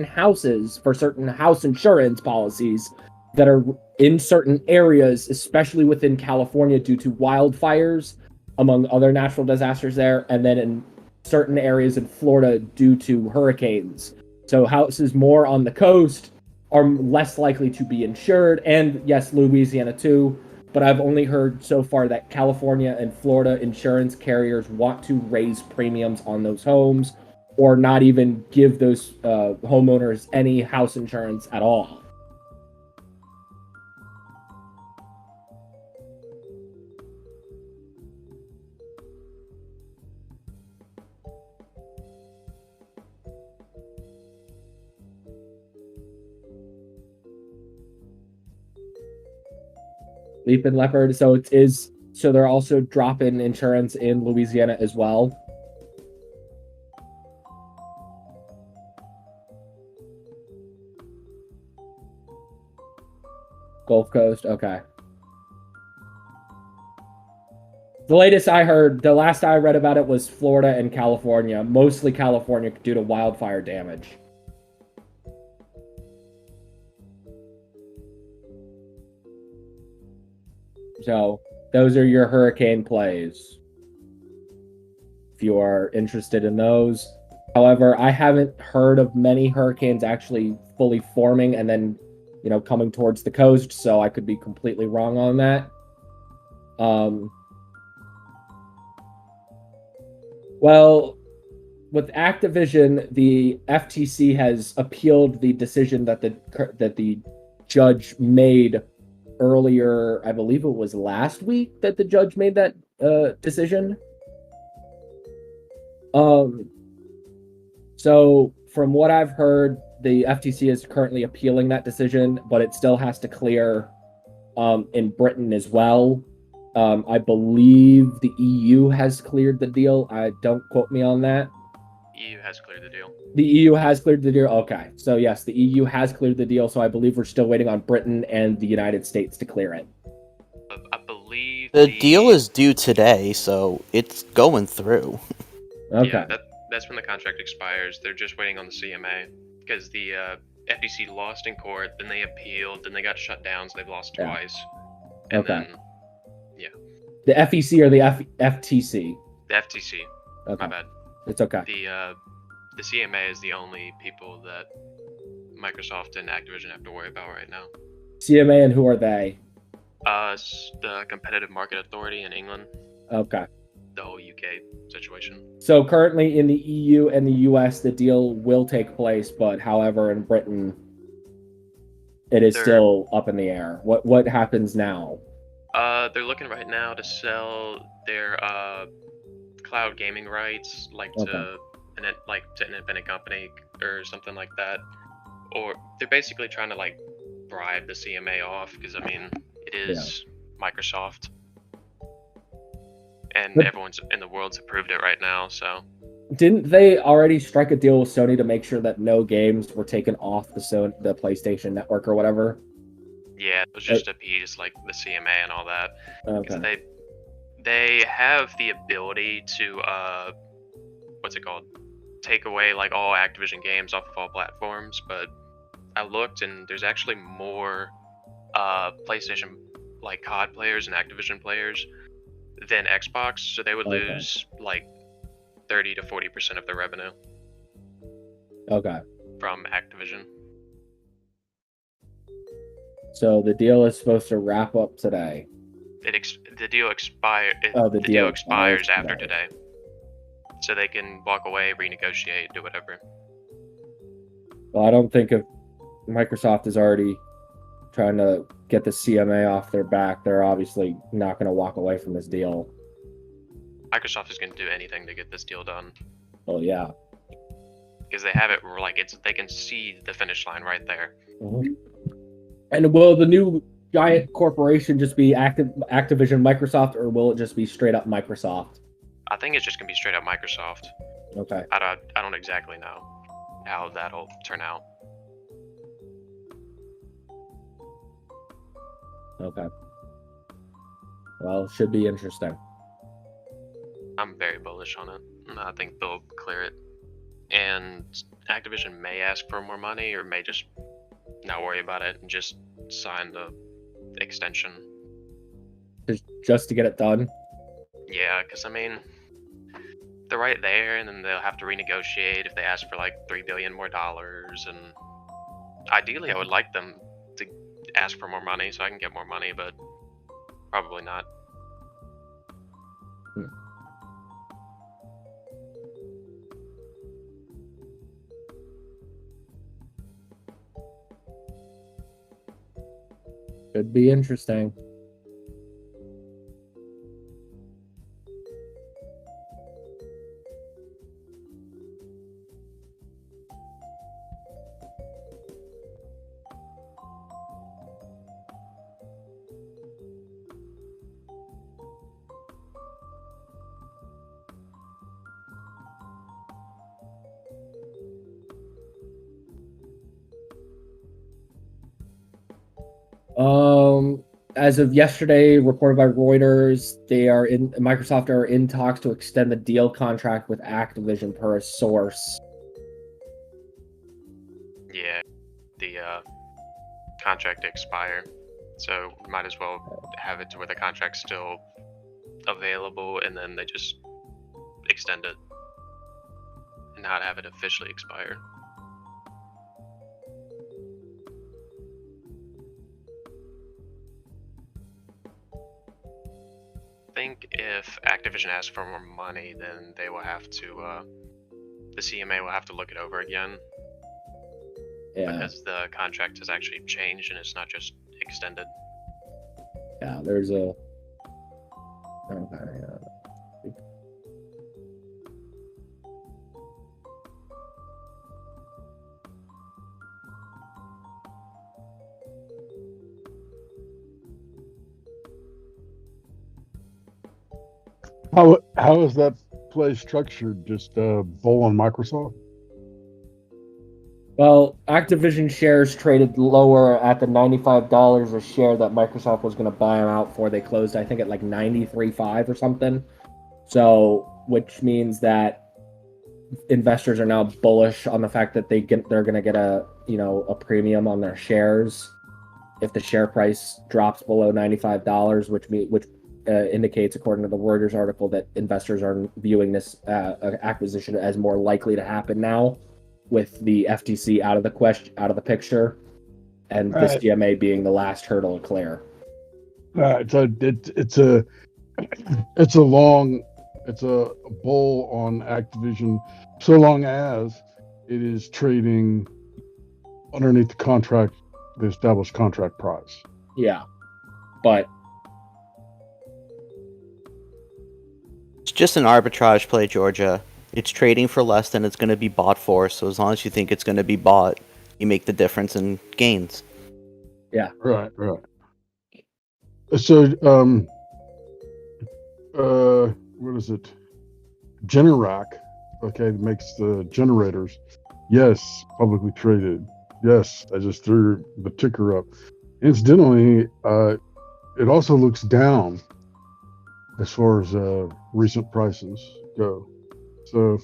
houses, for certain house insurance policies that are in certain areas, especially within California due to wildfires, among other natural disasters there, and then in certain areas in Florida due to hurricanes. So houses more on the coast are less likely to be insured, and yes, Louisiana too. But I've only heard so far that California and Florida insurance carriers want to raise premiums on those homes, or not even give those homeowners any house insurance at all. Leap and Leopard. So they're also dropping insurance in Louisiana as well. Gulf Coast, okay. The latest I heard, the last I read about it was Florida and California, mostly California due to wildfire damage. So those are your hurricane plays, if you are interested in those. However, I haven't heard of many hurricanes actually fully forming and then, coming towards the coast, so I could be completely wrong on that. Well, with Activision, the FTC has appealed the decision that the judge made earlier. I believe it was last week that the judge made that decision. So from what I've heard, the FTC is currently appealing that decision, but it still has to clear in Britain as well. I believe the EU has cleared the deal. Don't quote me on that. EU has cleared the deal. The EU has cleared the deal. Okay, so yes, the EU has cleared the deal. So I believe we're still waiting on Britain and the United States to clear it. I believe The deal is due today, so it's going through. Okay. Yeah, that's when the contract expires. They're just waiting on the CMA because the FTC lost in court, then they appealed, then they got shut down, so they've lost twice. And Okay. then, yeah. The FEC or the FTC? The FTC. Okay. My bad. It's okay. The CMA is the only people that Microsoft and Activision have to worry about right now. CMA, and who are they? The Competitive Market Authority in England. Okay. The whole UK situation. So currently in the EU and the US, the deal will take place, but however, in Britain, it is still up in the air. What happens now? They're looking right now to sell their cloud gaming rights, to an independent company or something like that, or they're basically trying to bribe the CMA off because it is Microsoft, and everyone's in the world's approved it right now. So didn't they already strike a deal with Sony to make sure that no games were taken off the PlayStation Network or whatever? Yeah, it was just to appease like the CMA and all that. Because Okay. they have the ability to what's it called? Take away like all Activision games off of all platforms, but I looked and there's actually more PlayStation like COD players and Activision players than Xbox, so they would lose like 30 to 40% of their revenue Okay. from Activision. So the deal is supposed to wrap up today. The deal expires. The The deal deal expires expires after today, so they can walk away, renegotiate, do whatever. Well, I don't think if Microsoft is already trying to get the CMA off their back, they're obviously not going to walk away from this deal. Microsoft is going to do anything to get this deal done Well, yeah. because they have it like they can see the finish line right there. Mhm. And will the new giant corporation just be Activision Microsoft, or will it just be straight up Microsoft? I think it's just going to be straight up Microsoft. Okay. I don't exactly know how that'll turn out. Okay. Well, it should be interesting. I'm very bullish on it. I think they'll clear it. And Activision may ask for more money or may just not worry about it and just sign the extension. Just to get it done? Yeah, because I mean, they're right there and then they'll have to renegotiate if they ask for like $3 billion more. And ideally, I would like them to ask for more money so I can get more money, but probably not. Could be interesting. As of yesterday, reported by Reuters, Microsoft are in talks to extend the deal contract with Activision per a source. Yeah, the contract to expire, so might as well have it to where the contract's still available, and then they just extend it and not have it officially expire. I think if Activision asks for more money, then they will have to, the CMA will have to look it over again. Yeah. Because the contract has actually changed and it's not just extended. Yeah, there's a. How is that play structured? Just bull on Microsoft? Well, Activision shares traded lower at the $95 a share that Microsoft was going to buy them out for. They closed, I think, at like 93.5 or something. So, which means that investors are now bullish on the fact that they're going to get a premium on their shares if the share price drops below $95, which indicates, according to the Reuters article, that investors are viewing this acquisition as more likely to happen now, with the FTC out of the picture, and the CMA being the last hurdle to clear. It's a bull on Activision, so long as it is trading underneath the established contract price. Yeah, but it's just an arbitrage play, Georgia. It's trading for less than it's going to be bought for, so as long as you think it's going to be bought, you make the difference in gains. Yeah. Right. So, what is it? Generac okay, that makes the generators. Yes, publicly traded. Yes, I just threw the ticker up. Incidentally, it also looks down as far as recent prices go. So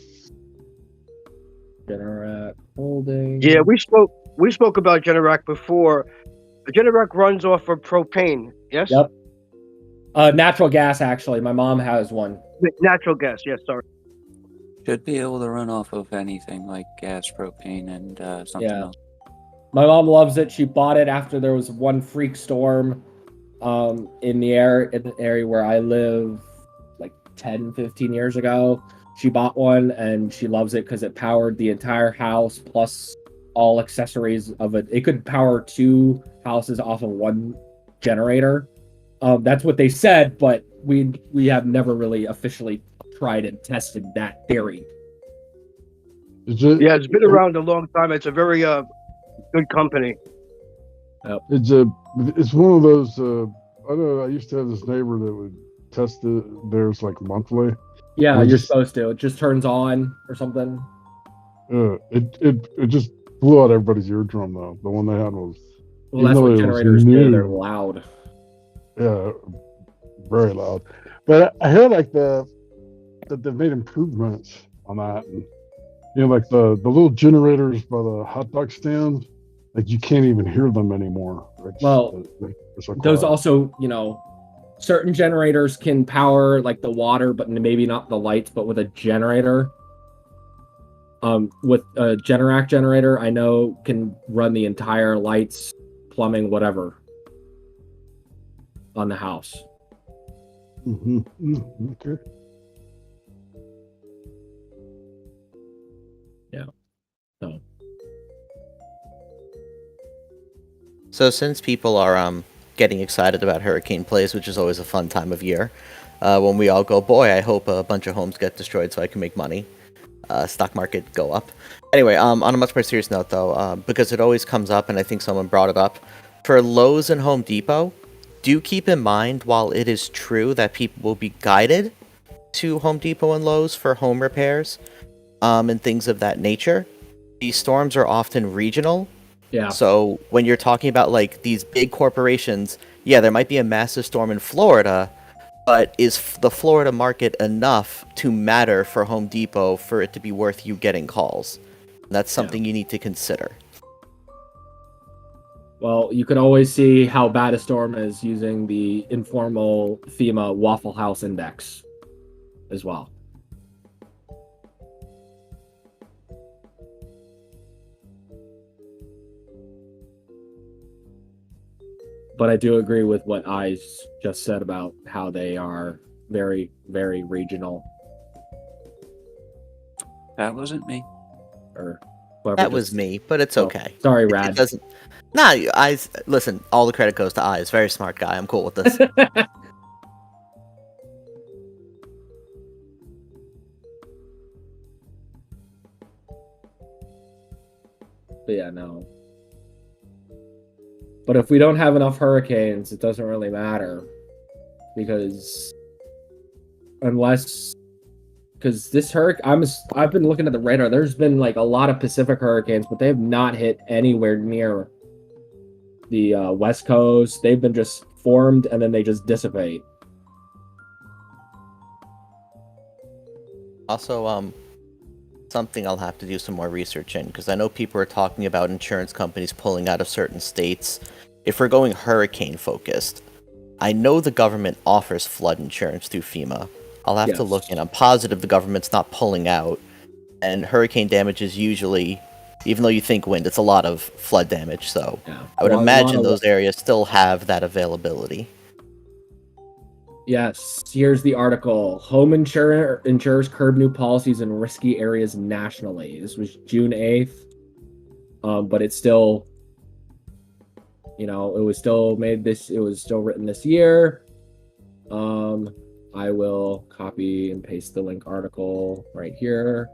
Generac Holding. Yeah, we spoke about Generac before. Generac runs off of propane. Yes. Yep. Natural gas, actually. My mom has one. Natural gas. Yes. Sorry. Should be able to run off of anything like gas, propane, and something Yeah. else. My mom loves it. She bought it after there was one freak storm in the area where I live like 10, 15 years ago. She bought one and she loves it because it powered the entire house plus all accessories of it. It could power 2 houses off of one generator. That's what they said, but we have never really officially tried and tested that theory. Yeah, it's been around a long time. It's a very good company. It's one of those. I know. I used to have this neighbor that would test theirs like monthly. Yeah, you're supposed to. It just turns on or something. It just blew out everybody's eardrum though. The one they had was. Well, that's what generators do. They're loud. Yeah, very loud. But I hear like that they've made improvements on that, and like the little generators by the hot dog stand, like you can't even hear them anymore. Those also, certain generators can power like the water, but maybe not the lights. But with a generator, with a Generac generator, I know can run the entire lights, plumbing, whatever on the house. Okay. Yeah. So since people are getting excited about hurricane plays, which is always a fun time of year, when we all go, boy, I hope a bunch of homes get destroyed so I can make money. Stock market go up. Anyway, on a much more serious note though, because it always comes up, and I think someone brought it up, for Lowe's and Home Depot, do keep in mind, while it is true that people will be guided to Home Depot and Lowe's for home repairs, and things of that nature, these storms are often regional. Yeah. So when you're talking about like these big corporations, yeah, there might be a massive storm in Florida, but is the Florida market enough to matter for Home Depot for it to be worth you getting calls? And that's something you need to consider. Well, you can always see how bad a storm is using the informal FEMA Waffle House Index as well. But I do agree with what Eyes just said about how they are very, very regional. That wasn't me. Or that was me, but it's okay. Sorry, Rad. It doesn't. Nah, Eyes. Listen, all the credit goes to Eyes. Very smart guy. I'm cool with this. But yeah, no. But if we don't have enough hurricanes, it doesn't really matter. Because this hurricane, I've been looking at the radar. There's been like a lot of Pacific hurricanes, but they have not hit anywhere near the West Coast. They've been just formed and then they just dissipate. Also, something I'll have to do some more research in, because I know people are talking about insurance companies pulling out of certain states. If we're going hurricane focused, I know the government offers flood insurance through FEMA. I'll have to look in. I'm positive the government's not pulling out, and hurricane damage is usually, even though you think wind, it's a lot of flood damage, so I would imagine those areas still have that availability. Yes, here's the article. Home insurers curb new policies in risky areas nationally. This was June 8th. But it's still, it was still written this year. I will copy and paste the link article right here.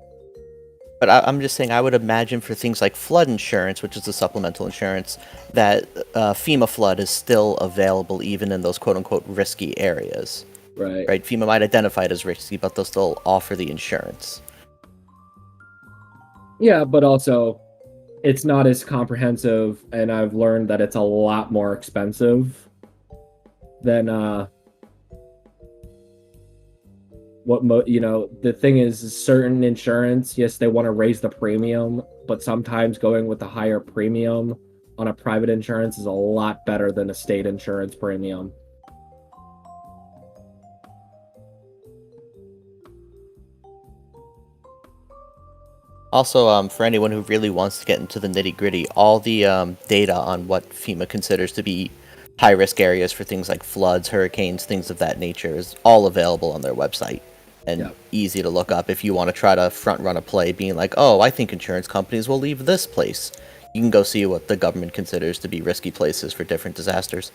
But I'm just saying, I would imagine for things like flood insurance, which is the supplemental insurance, that FEMA flood is still available even in those quote-unquote risky areas. Right. FEMA might identify it as risky, but they'll still offer the insurance. Yeah, but also it's not as comprehensive, and I've learned that it's a lot more expensive than the thing is certain insurance, yes, they want to raise the premium, but sometimes going with the higher premium on a private insurance is a lot better than a state insurance premium. Also, for anyone who really wants to get into the nitty-gritty, all the data on what FEMA considers to be high-risk areas for things like floods, hurricanes, things of that nature is all available on their website and easy to look up if you want to try to front-run a play being like, oh, I think insurance companies will leave this place. You can go see what the government considers to be risky places for different disasters.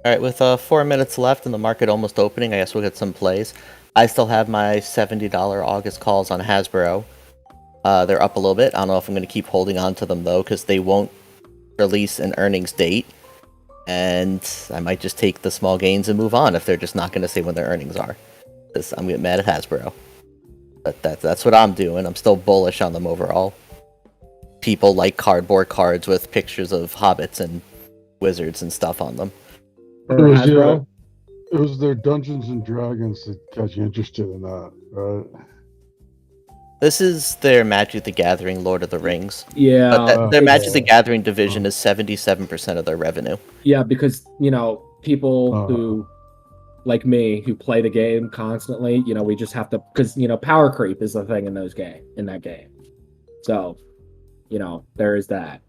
Alright, with 4 minutes left and the market almost opening, I guess we'll get some plays. I still have my $70 August calls on Hasbro. They're up a little bit. I don't know if I'm going to keep holding on to them, though, because they won't release an earnings date. And I might just take the small gains and move on if they're just not going to say when their earnings are. Because I'm getting mad at Hasbro. But that's what I'm doing. I'm still bullish on them overall. People like cardboard cards with pictures of hobbits and wizards and stuff on them. It was their Dungeons and Dragons that got you interested in that, right? This is their Magic the Gathering Lord of the Rings. Yeah. But their Magic the Gathering division is 77% of their revenue. Yeah, because, people who, like me, who play the game constantly, we just have to, because, power creep is the thing in that game. So, there is that.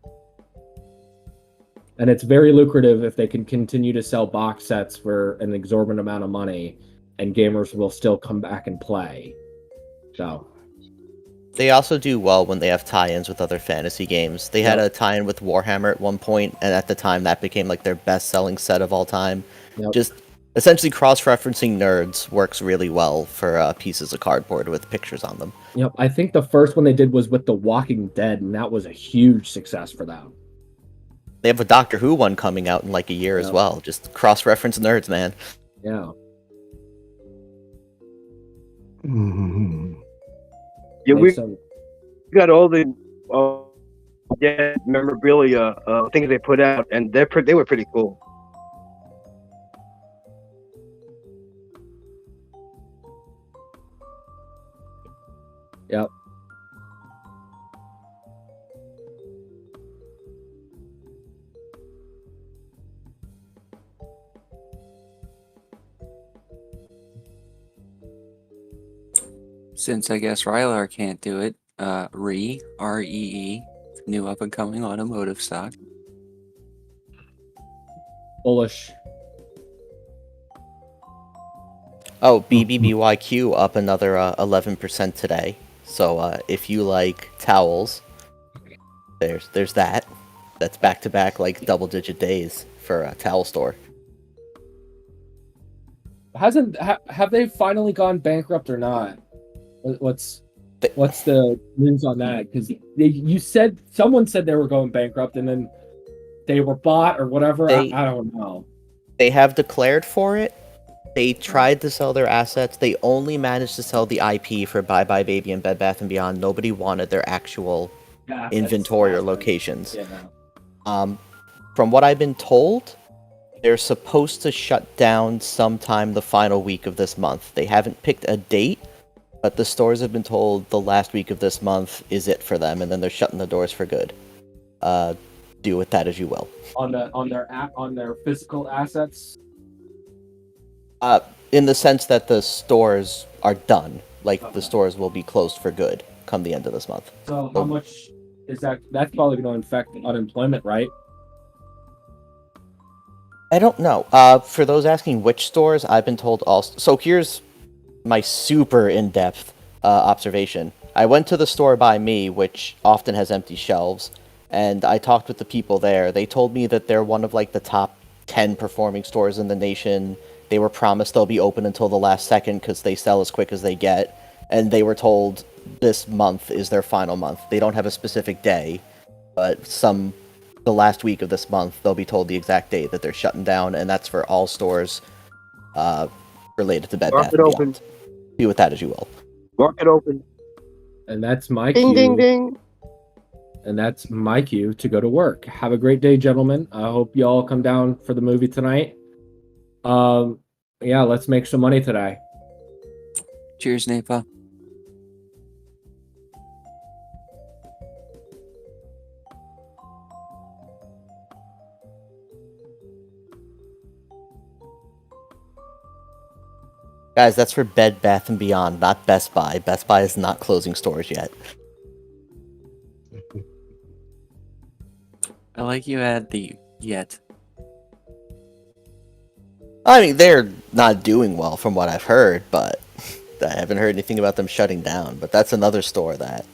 And it's very lucrative if they can continue to sell box sets for an exorbitant amount of money, and gamers will still come back and play. So they also do well when they have tie-ins with other fantasy games. They had a tie-in with Warhammer at one point, and at the time that became like their best-selling set of all time. Just essentially cross-referencing nerds works really well for pieces of cardboard with pictures on them. Yep, I think the first one they did was with The Walking Dead, and that was a huge success for them. They have a Doctor Who one coming out in like a year as well. Just cross-reference nerds, man. Yeah. Yeah, we got all the memorabilia things they put out, and they were pretty cool. Yep. Since I guess Rylar can't do it, R-E-E, new up-and-coming automotive stock. Bullish. Oh, BBBYQ up another 11% today. So if you like towels, there's that. That's back-to-back like double-digit days for a towel store. Have they finally gone bankrupt or not? What's the news on that? Because someone said they were going bankrupt, and then they were bought or whatever. I don't know. They have declared for it. They tried to sell their assets. They only managed to sell the IP for Bye Bye Baby and Bed Bath & Beyond. Nobody wanted their actual inventory or locations. Yeah. From what I've been told, they're supposed to shut down sometime the final week of this month. They haven't picked a date, but the stores have been told the last week of this month is it for them, and then they're shutting the doors for good. Do with that as you will. On their physical assets. In the sense that the stores are done, like the stores will be closed for good come the end of this month. So how much is that? That's probably going to affect unemployment, right? I don't know. For those asking which stores, I've been told all. So here's my super in-depth observation. I went to the store by me, which often has empty shelves, and I talked with the people there. They told me that they're one of like the top 10 performing stores in the nation. They were promised they'll be open until the last second because they sell as quick as they get, and they were told this month is their final month. They don't have a specific day, but the last week of this month they'll be told the exact date that they're shutting down, and that's for all stores related to Bed Bath Market & open. Beyond. Do with that as you will. Market open. And that's my Ding, cue. ding, ding. And that's my cue to go to work. Have a great day, gentlemen. I hope you all come down for the movie tonight. Yeah, let's make some money today. Cheers, Napa. Guys, that's for Bed Bath & Beyond, not Best Buy. Best Buy is not closing stores yet. I like you add the yet. I mean, they're not doing well from what I've heard, but I haven't heard anything about them shutting down. But that's another store that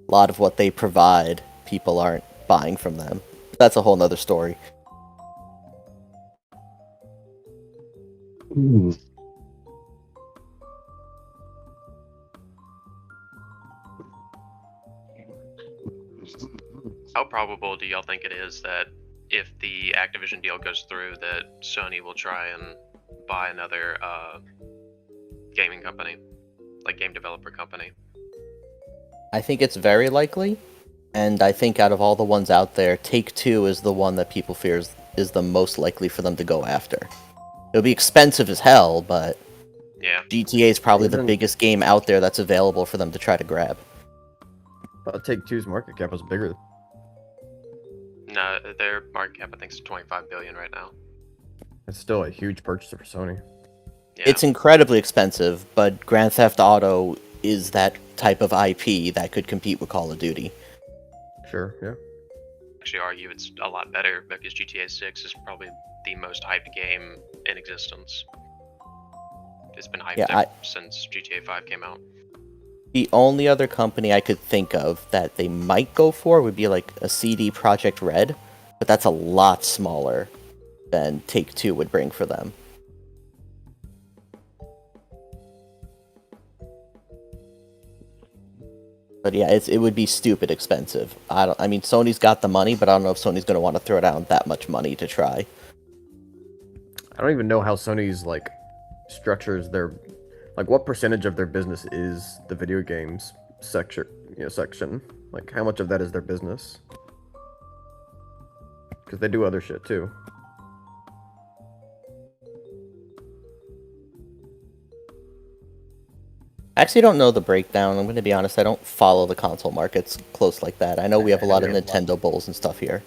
a lot of what they provide, people aren't buying from them. That's a whole nother story. How probable do y'all think it is that if the Activision deal goes through, that Sony will try and buy another gaming company, like game developer company? I think it's very likely, and I think out of all the ones out there, Take-Two is the one that people fear is the most likely for them to go after. It'll be expensive as hell, but Yeah. GTA is probably the biggest game out there that's available for them to try to grab. Take-Two's market cap was bigger. No, their market cap I think is 25 billion right now. It's still a huge purchase for Sony. Yeah. It's incredibly expensive, but Grand Theft Auto is that type of IP that could compete with Call of Duty. Sure, yeah. Actually argue it's a lot better because GTA 6 is probably the most hyped game in existence. It's been hyped since GTA 5 came out. The only other company I could think of that they might go for would be like a CD Projekt Red, but that's a lot smaller than Take-Two would bring for them. But yeah, it would be stupid expensive. I mean, Sony's got the money, but I don't know if Sony's going to want to throw down that much money to try. I don't even know how Sony's like structures their what percentage of their business is the video games section. Like how much of that is their business? Because they do other shit too. I actually don't know the breakdown. I'm going to be honest. I don't follow the console markets close like that. I know we have a lot of Nintendo bulls and stuff here.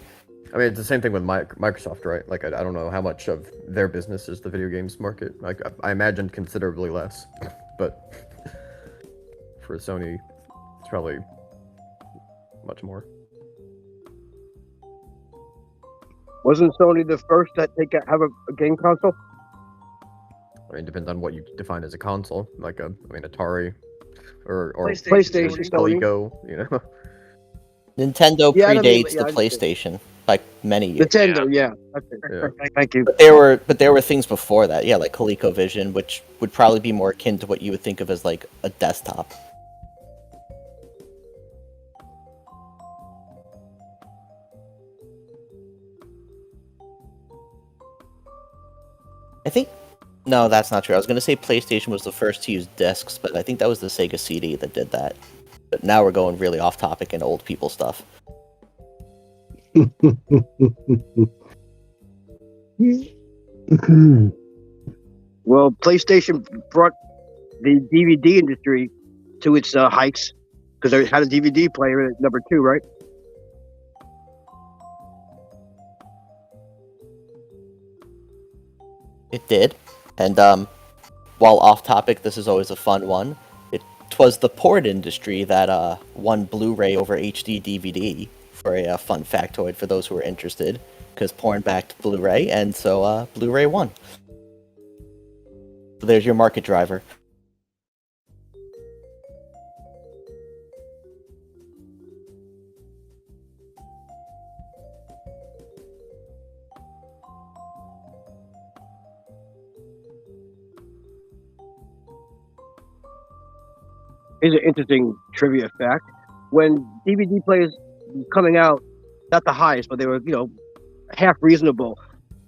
I mean, it's the same thing with Microsoft, right? Like, I don't know how much of their business is the video games market. Like, I imagine considerably less, but for Sony, it's probably much more. Wasn't Sony the first that have a game console? I mean, it depends on what you define as a console. Like, Atari or PlayStation, Coleco, you know. Nintendo predates the PlayStation by many years. Nintendo, yeah. Okay. Thank you. But there were things before that, yeah, like ColecoVision, which would probably be more akin to what you would think of as like a desktop. I think no, that's not true. I was going to say PlayStation was the first to use discs, but I think that was the Sega CD that did that. But now we're going really off topic and old people stuff. Well, PlayStation brought the DVD industry to its heights because they had a DVD player at number 2, right? It did. And while off topic, this is always a fun one. It was the port industry that won Blu-ray over HD DVD for a fun factoid for those who are interested, because porn backed Blu-ray, and so Blu-ray won. So there's your market driver. Here's an interesting trivia fact. When DVD players were coming out, not the highest, but they were, half reasonable.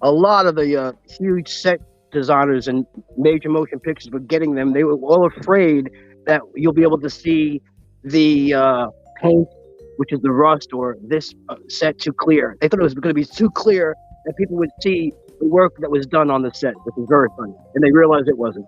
A lot of the huge set designers and major motion pictures were getting them. They were all afraid that you'll be able to see the paint, which is the rust, or this set too clear. They thought it was going to be too clear that people would see the work that was done on the set, which is very funny. And they realized it wasn't.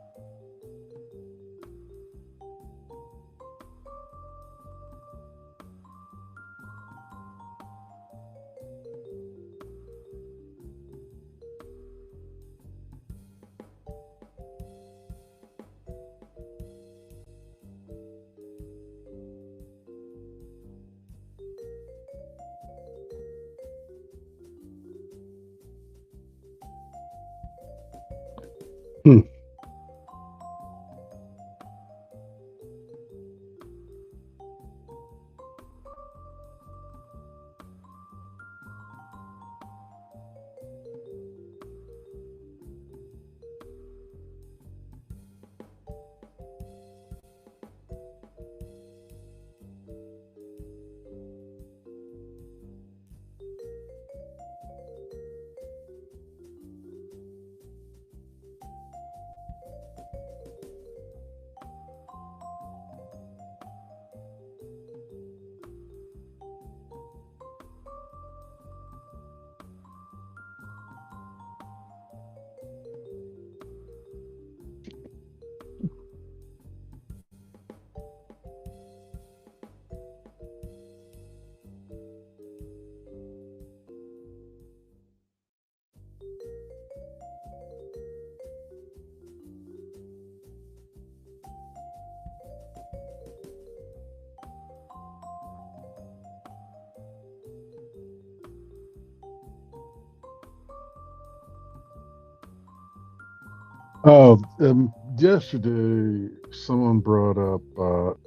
Yesterday someone brought up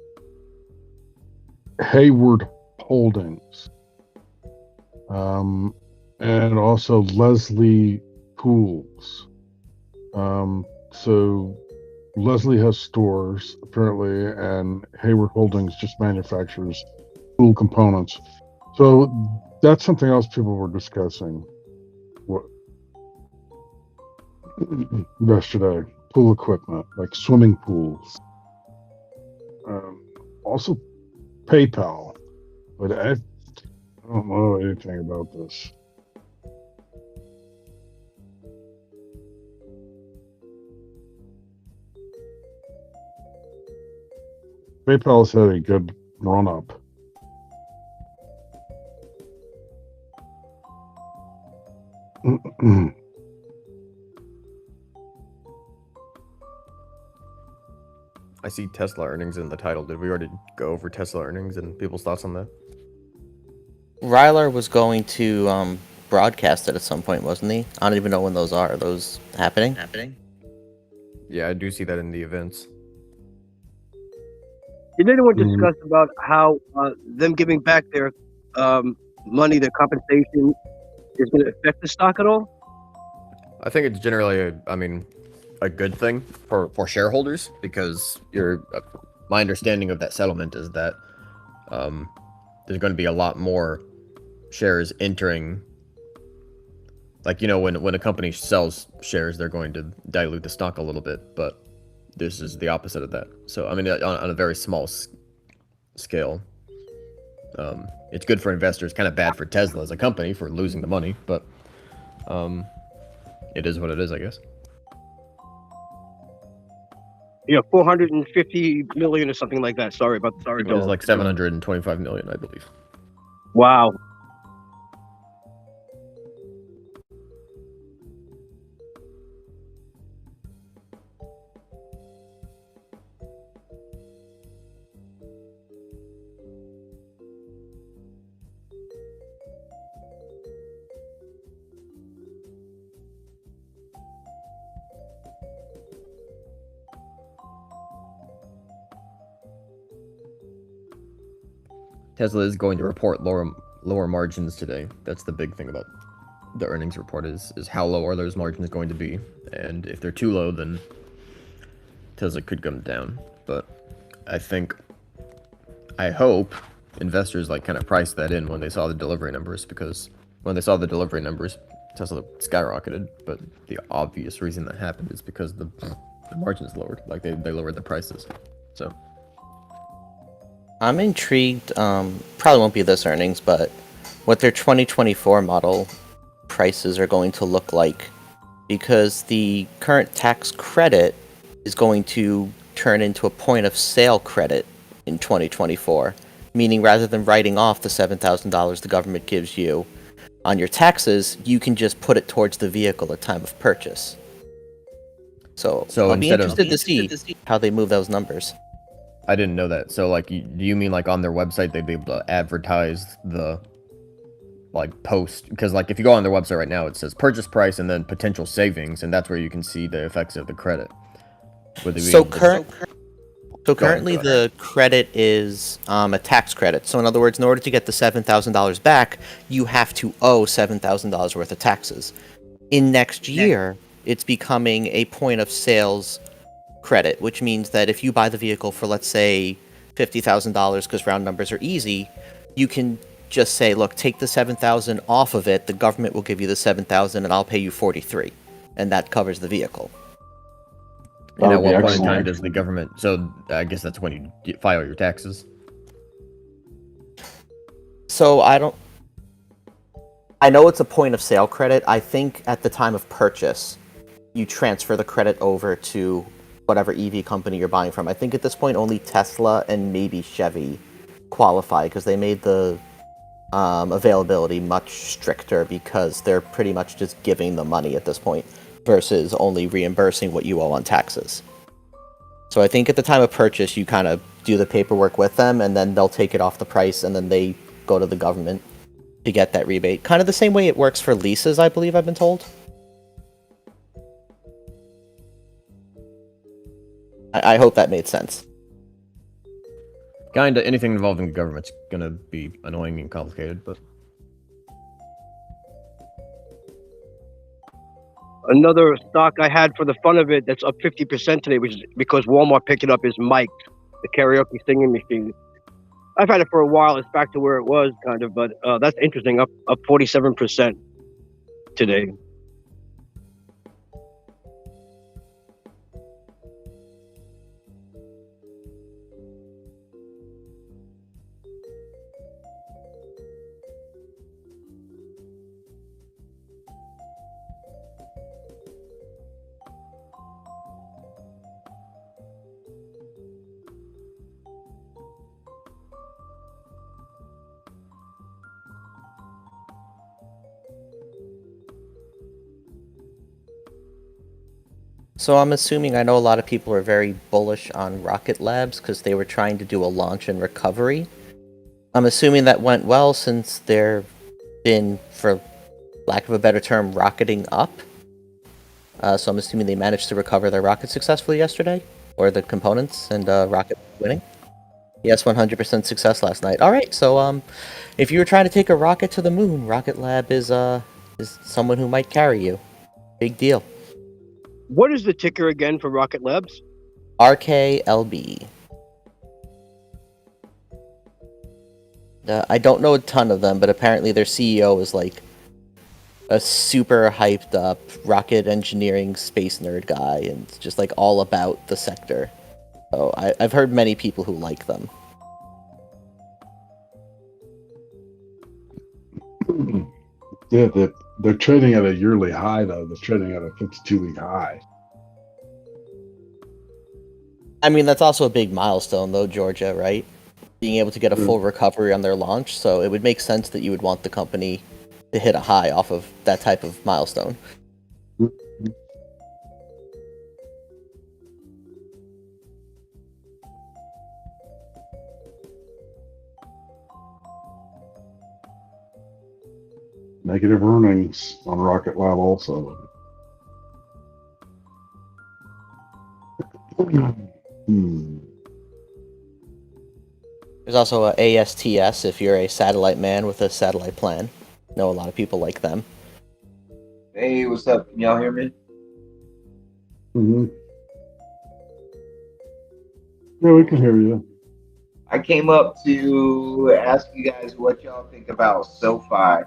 Hayward Holdings, and also Leslie Pools. So Leslie has stores apparently, and Hayward Holdings just manufactures pool components. So that's something else people were discussing. What yesterday? Pool equipment like swimming pools. Also PayPal, but I don't know anything about this. PayPal's had a good run up. I see Tesla earnings in the title. Did we already go over Tesla earnings and people's thoughts on that? Ryler was going to broadcast it at some point, wasn't he? I don't even know when those are. Are those happening? Yeah, I do see that in the events. Did anyone discuss about how them giving back their money, their compensation, is going to affect the stock at all? I think it's generally, a good thing for shareholders, because my understanding of that settlement is that there's going to be a lot more shares entering. Like, when a company sells shares, they're going to dilute the stock a little bit, but this is the opposite of that. So, on a very small scale, it's good for investors, kind of bad for Tesla as a company for losing the money, but it is what it is, I guess. 450 million or something like that. Sorry. It was like 725 million, I believe. Wow. Tesla is going to report lower margins today. That's the big thing about the earnings report is how low are those margins going to be, and if they're too low, then Tesla could come down. But I think I hope investors like kind of priced that in when they saw the delivery numbers, because when they saw the delivery numbers, Tesla skyrocketed. But the obvious reason that happened is because the margins lowered. Like they lowered the prices. So I'm intrigued. Probably won't be this earnings, but what their 2024 model prices are going to look like, because the current tax credit is going to turn into a point of sale credit in 2024, meaning rather than writing off the $7,000 the government gives you on your taxes, you can just put it towards the vehicle at time of purchase. So I'll be interested to see how they move those numbers. I didn't know that. So like, do you mean like on their website they'd be able to advertise the like post? Because like if you go on their website right now, it says purchase price and then potential savings, and that's where you can see the effects of the credit. So currently the credit is a tax credit. So in other words, in order to get the $7,000 back, you have to owe $7,000 worth of taxes. In next year, it's becoming a point of sales credit, which means that if you buy the vehicle for, let's say, $50,000, because round numbers are easy, you can just say, look, take the $7,000 off of it, the government will give you the $7,000 and I'll pay you $43,000, and that covers the vehicle. And at what point in time does the government? So I guess that's when you file your taxes. So I know it's a point of sale credit. I think at the time of purchase, you transfer the credit over to whatever EV company you're buying from. I think at this point only Tesla and maybe Chevy qualify, because they made the availability much stricter, because they're pretty much just giving the money at this point versus only reimbursing what you owe on taxes. So I think at the time of purchase, you kind of do the paperwork with them, and then they'll take it off the price, and then they go to the government to get that rebate. Kind of the same way it works for leases, I believe I've been told. I hope that made sense. Kinda. Anything involving the government's gonna be annoying and complicated, but... Another stock I had for the fun of it that's up 50% today, which is because Walmart picked it up, is Mike, the karaoke singing machine. I've had it for a while. It's back to where it was, kind of, but that's interesting. Up 47% today. So I'm assuming, I know a lot of people are very bullish on Rocket Labs because they were trying to do a launch and recovery. I'm assuming that went well, since they've been, for lack of a better term, rocketing up. So I'm assuming they managed to recover their rocket successfully yesterday, or the components, and rocket winning. Yes, 100% success last night. All right, so if you were trying to take a rocket to the moon, Rocket Lab is someone who might carry you. Big deal. What is the ticker again for Rocket Labs? RKLB. I don't know a ton of them, but apparently their CEO is like a super hyped up rocket engineering space nerd guy, and just like all about the sector. So I've heard many people who like them. Yeah, they're trading at a yearly high, though. They're trading at a 52-week high. I mean, that's also a big milestone, though, Georgia, right? Being able to get a full recovery on their launch, so it would make sense that you would want the company to hit a high off of that type of milestone. Negative earnings on Rocket Lab also. There's also a ASTS if you're a satellite man with a satellite plan. Know a lot of people like them. Hey, what's up? Can y'all hear me? Yeah, we can hear you. I came up to ask you guys what y'all think about SoFi.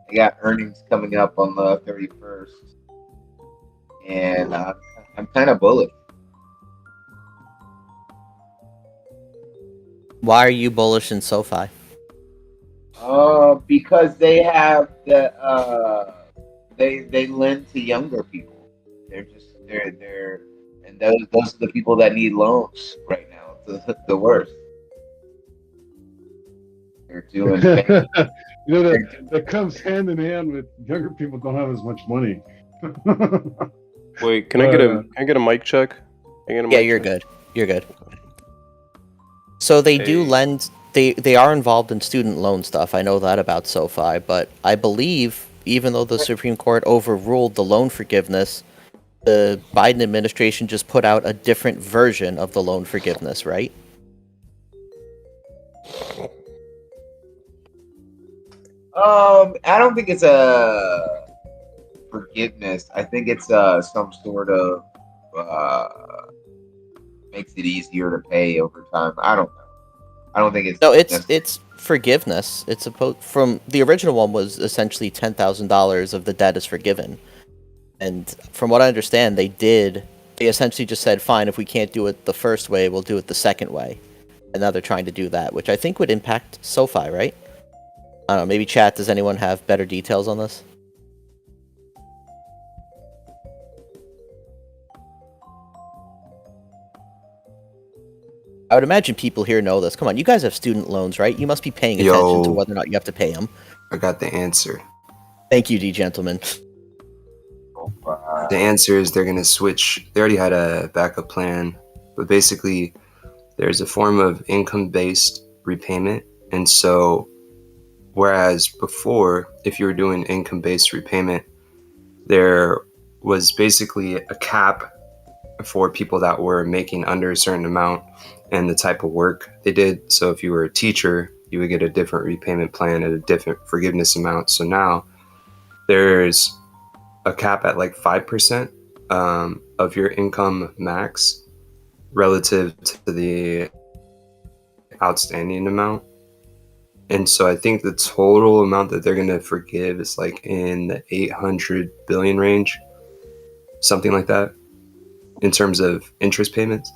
They got earnings coming up on the 31st, and I'm kind of bullish. Why are you bullish in SoFi? Because they have they lend to younger people. They're and those are the people that need loans right now. The worst. They're doing. That comes hand in hand with younger people don't have as much money. Wait, can I get a mic check? Yeah, you're good. You're good. So they do lend. They are involved in student loan stuff. I know that about SoFi, but I believe even though the Supreme Court overruled the loan forgiveness, the Biden administration just put out a different version of the loan forgiveness, right? I don't think it's a forgiveness. I think it's some sort of makes it easier to pay over time. I don't know. I don't think it's No, it's forgiveness. It's supposed from the original one was essentially $10,000 of the debt is forgiven, and from what I understand, they essentially just said, fine, if we can't do it the first way, we'll do it the second way, and now they're trying to do that, which I think would impact SoFi, right? I don't know. Maybe chat. Does anyone have better details on this? I would imagine people here know this. Come on, you guys have student loans, right? You must be paying attention to whether or not you have to pay them. I got the answer. Thank you, D gentlemen. The answer is they're going to switch. They already had a backup plan, but basically there's a form of income-based repayment. And so whereas before, if you were doing income-based repayment, there was basically a cap for people that were making under a certain amount and the type of work they did. So if you were a teacher, you would get a different repayment plan at a different forgiveness amount. So now there's a cap at like 5% of your income max relative to the outstanding amount. And so I think the total amount that they're going to forgive is like in the 800 billion range, something like that, in terms of interest payments.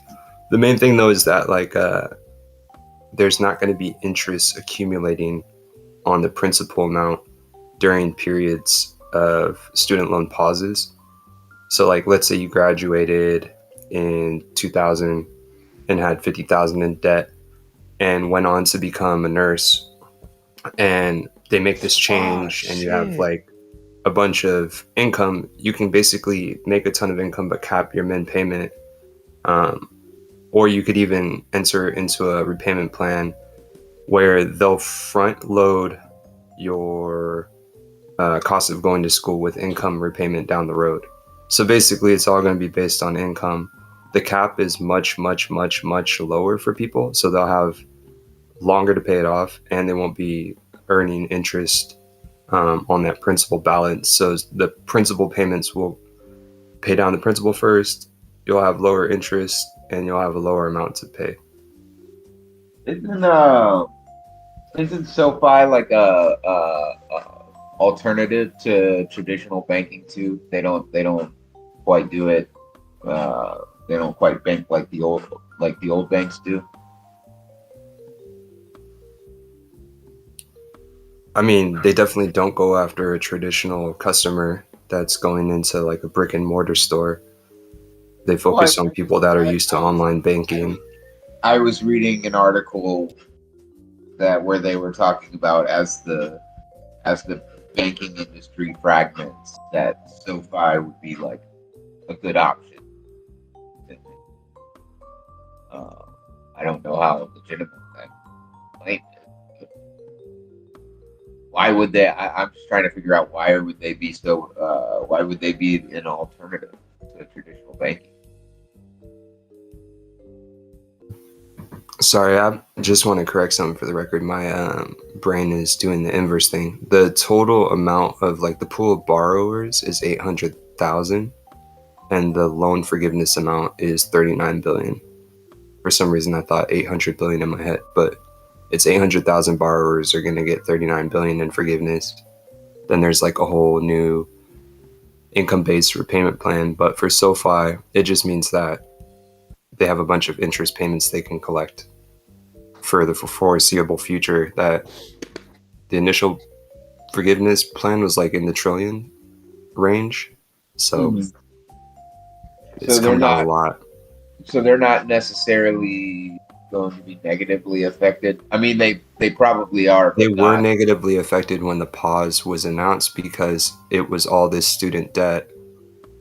The main thing though is that like there's not going to be interest accumulating on the principal amount during periods of student loan pauses. So like let's say you graduated in 2000 and had 50,000 in debt and went on to become a nurse, and they make this change and you have like a bunch of income, you can basically make a ton of income but cap your min payment. Or you could even enter into a repayment plan where they'll front load your cost of going to school with income repayment down the road. So basically it's all going to be based on income. The cap is much, much, much, much lower for people. So they'll have longer to pay it off and they won't be earning interest on that principal balance. So the principal payments will pay down the principal first. You'll have lower interest and you'll have a lower amount to pay. Isn't SoFi like a alternative to traditional banking too? They don't quite do it. They don't quite bank like the old banks do. I mean, they definitely don't go after a traditional customer that's going into like a brick and mortar store. They focus on people that are used to online banking. I was reading an article where they were talking about as the banking industry fragments, that SoFi would be like a good option. I don't know how legitimate that claim is. Why would they? I'm just trying to figure out why would they be so? Why would they be an alternative to traditional banking? Sorry, I just want to correct something for the record. My brain is doing the inverse thing. The total amount of like the pool of borrowers is 800,000, and the loan forgiveness amount is 39 billion. For some reason, I thought 800 billion in my head, but it's 800,000 borrowers are going to get 39 billion in forgiveness. Then there's like a whole new income-based repayment plan. But for SoFi, it just means that they have a bunch of interest payments they can collect for the foreseeable future. That the initial forgiveness plan was like in the trillion range, so it's So they're come down a not. lot. So they're not necessarily going to be negatively affected. I mean, they probably are, They but were not. negatively affected when the pause was announced because it was all this student debt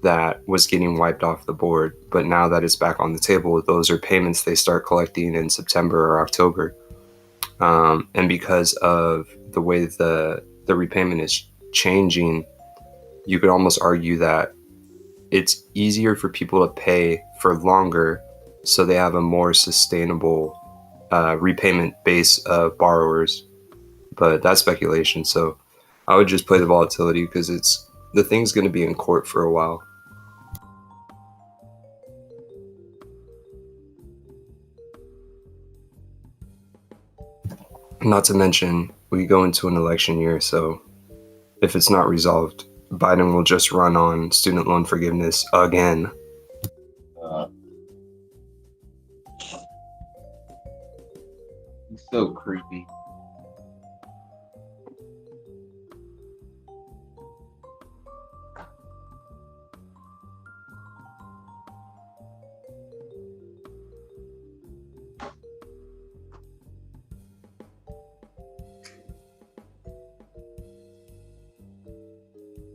that was getting wiped off the board. But now that it's back on the table, those are payments they start collecting in September or October. And because of the way the repayment is changing, you could almost argue that it's easier for people to pay for longer, so they have a more sustainable repayment base of borrowers. But that's speculation, so I would just play the volatility because the thing's going to be in court for a while. Not to mention, we go into an election year, so if it's not resolved, Biden will just run on student loan forgiveness again. It's so creepy.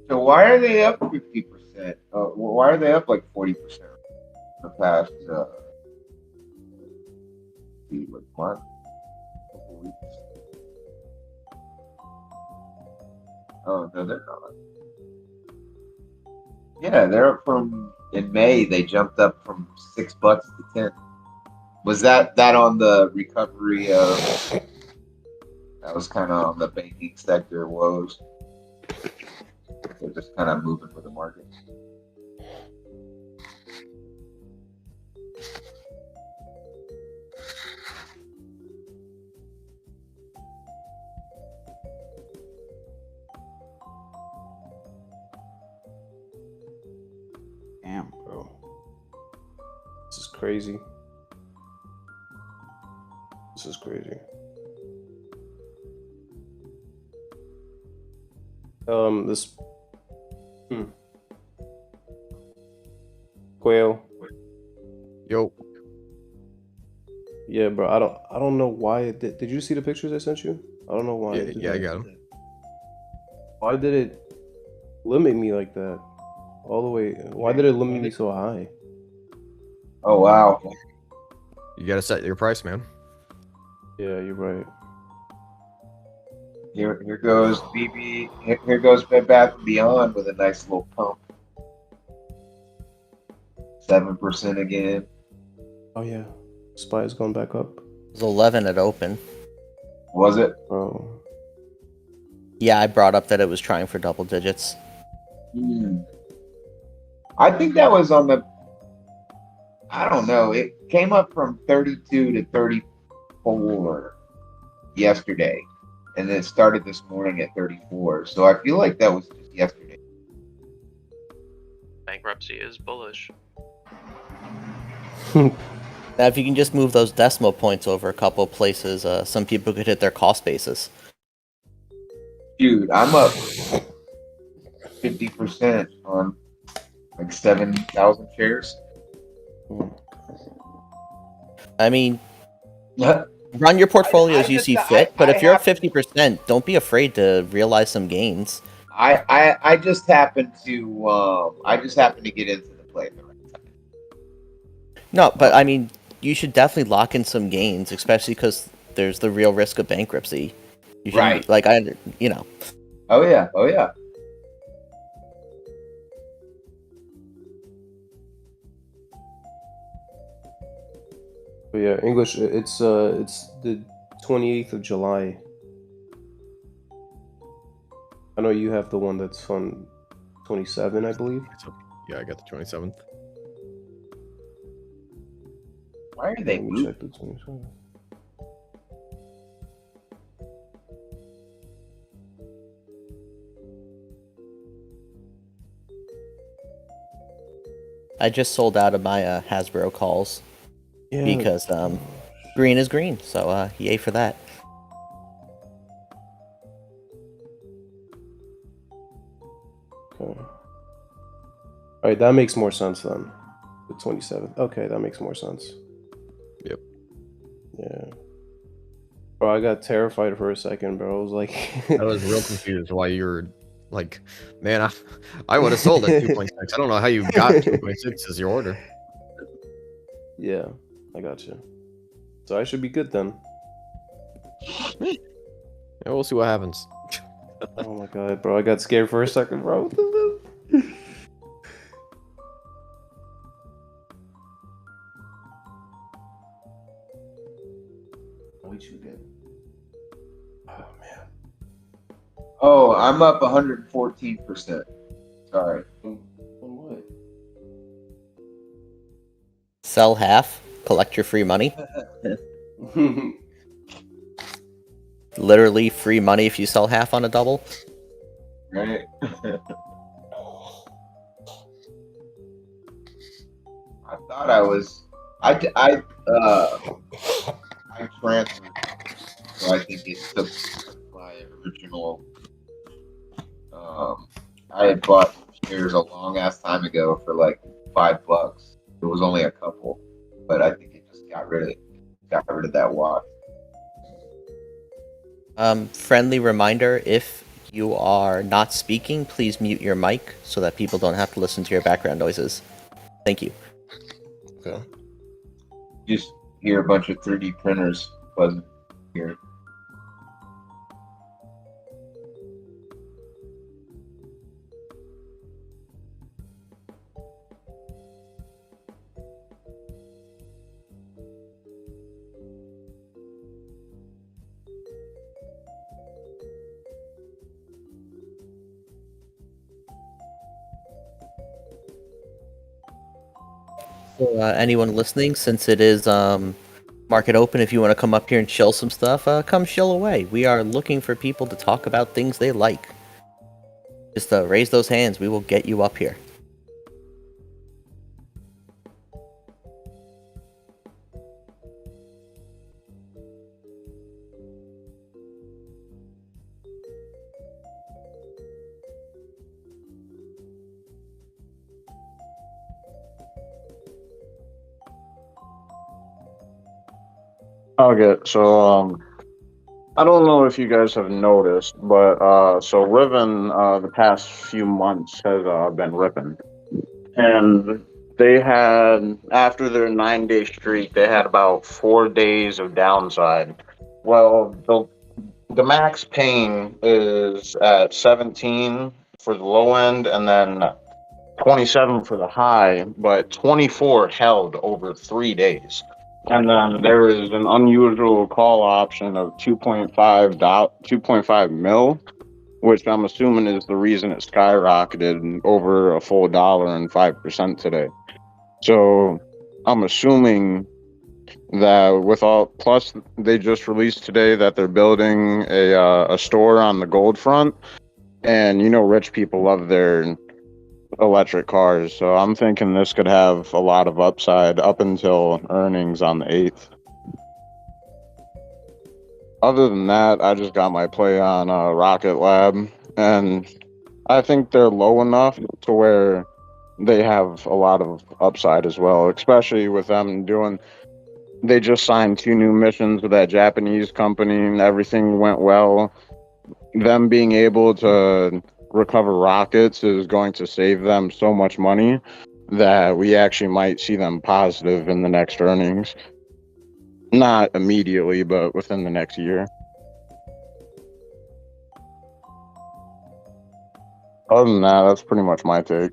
So why are they up 50%? Why are they up like 40% the past month, couple weeks? Oh no, they're not. Yeah, they're up from in May. They jumped up from $6 to 10. Was that on the recovery of? That was kind of on the banking sector woes. They're just kind of moving with the market. Damn, bro. This is crazy. This is crazy. This Quail. Yo. Yeah, bro. I don't know why it did. Did you see the pictures I sent you? I don't know why. Yeah, I got them. Why did it limit me like that? All the way. Why did it limit me so high? Oh wow. You gotta set your price, man. Yeah, you're right. Here goes BB. Here goes Bed Bath & Beyond with a nice little pump. 7% again. Oh yeah, Spy's gone back up. It was 11 at open. Was it? Oh. Yeah, I brought up that it was trying for double digits. I think that was on the. I don't know. It came up from 32 to 34 yesterday, and then it started this morning at 34. So I feel like that was just yesterday. Bankruptcy is bullish. Now, if you can just move those decimal points over a couple places, some people could hit their cost basis. Dude, I'm up 50% on like 7,000 shares. I mean, run your portfolio as you see fit, but if you're at 50%, don't be afraid to realize some gains. I just happened to get into the play at the right time. No, but I mean, you should definitely lock in some gains, especially because there's the real risk of bankruptcy. You should, Right. Like, Oh yeah. But yeah, English. It's the 28th of July. I know you have the one that's on 27, I believe. Yeah, I got the 27th. Why are they Let me moving? check the 27. I just sold out of my Hasbro calls Yeah. because green is green, so yay for that. Okay. All right, that makes more sense then. The 27th. Okay, that makes more sense. Yep. Yeah. Bro, I got terrified for a second, bro. I was like, I was real confused why you were like, man, I would have sold at 2.6. I don't know how you got 2.6 as your order. Yeah, I got you. So I should be good then. Yeah, we'll see what happens. Oh my god, bro, I got scared for a second, bro. What the fuck? We should get. Oh man. Oh, I'm up 114%. Sorry. On what? Sell half, collect your free money. Literally free money if you sell half on a double. Right. I thought I was. I transferred, so I think it took my original. I had bought shares a long ass time ago for like $5. It was only a couple, but I think it just got rid of that wash. Friendly reminder, if you are not speaking, please mute your mic so that people don't have to listen to your background noises. Thank you. Okay. Just hear a bunch of 3D printers buzzing here. So, anyone listening, since it is market open, if you want to come up here and shill some stuff, come shill away. We are looking for people to talk about things they like. Just raise those hands. We will get you up here. Okay, so I don't know if you guys have noticed, but so Riven the past few months has been ripping, and they had after their 9-day streak, they had about 4 days of downside. Well, the max pain is at 17 for the low end, and then 27 for the high, but 24 held over 3 days. And then there is an unusual call option of 2.5 mil, which I'm assuming is the reason it skyrocketed over a full $1.05 today. So I'm assuming that with all plus they just released today that they're building a store on the gold front, and you know rich people love their electric cars, so I'm thinking this could have a lot of upside up until earnings on the 8th. Other than that, I just got my play on Rocket Lab, and I think they're low enough to where they have a lot of upside as well, especially with them doing. They just signed 2 new missions with that Japanese company, and everything went well. Them being able to recover rockets is going to save them so much money that we actually might see them positive in the next earnings. Not immediately, but within the next year. Other than that, that's pretty much my take.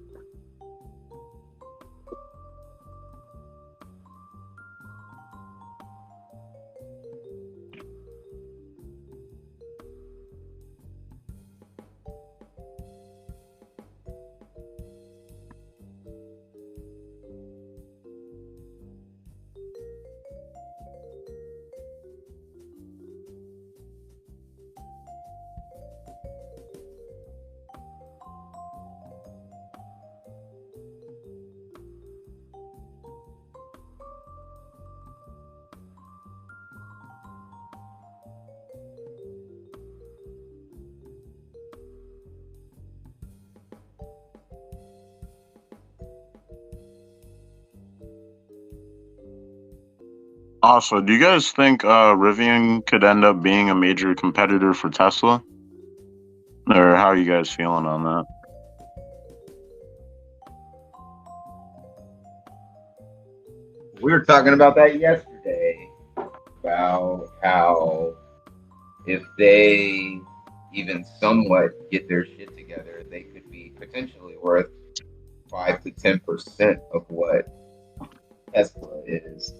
Also, do you guys think Rivian could end up being a major competitor for Tesla? Or how are you guys feeling on that? We were talking about that yesterday, about how if they even somewhat get their shit together, they could be potentially worth 5 to 10% of what Tesla is.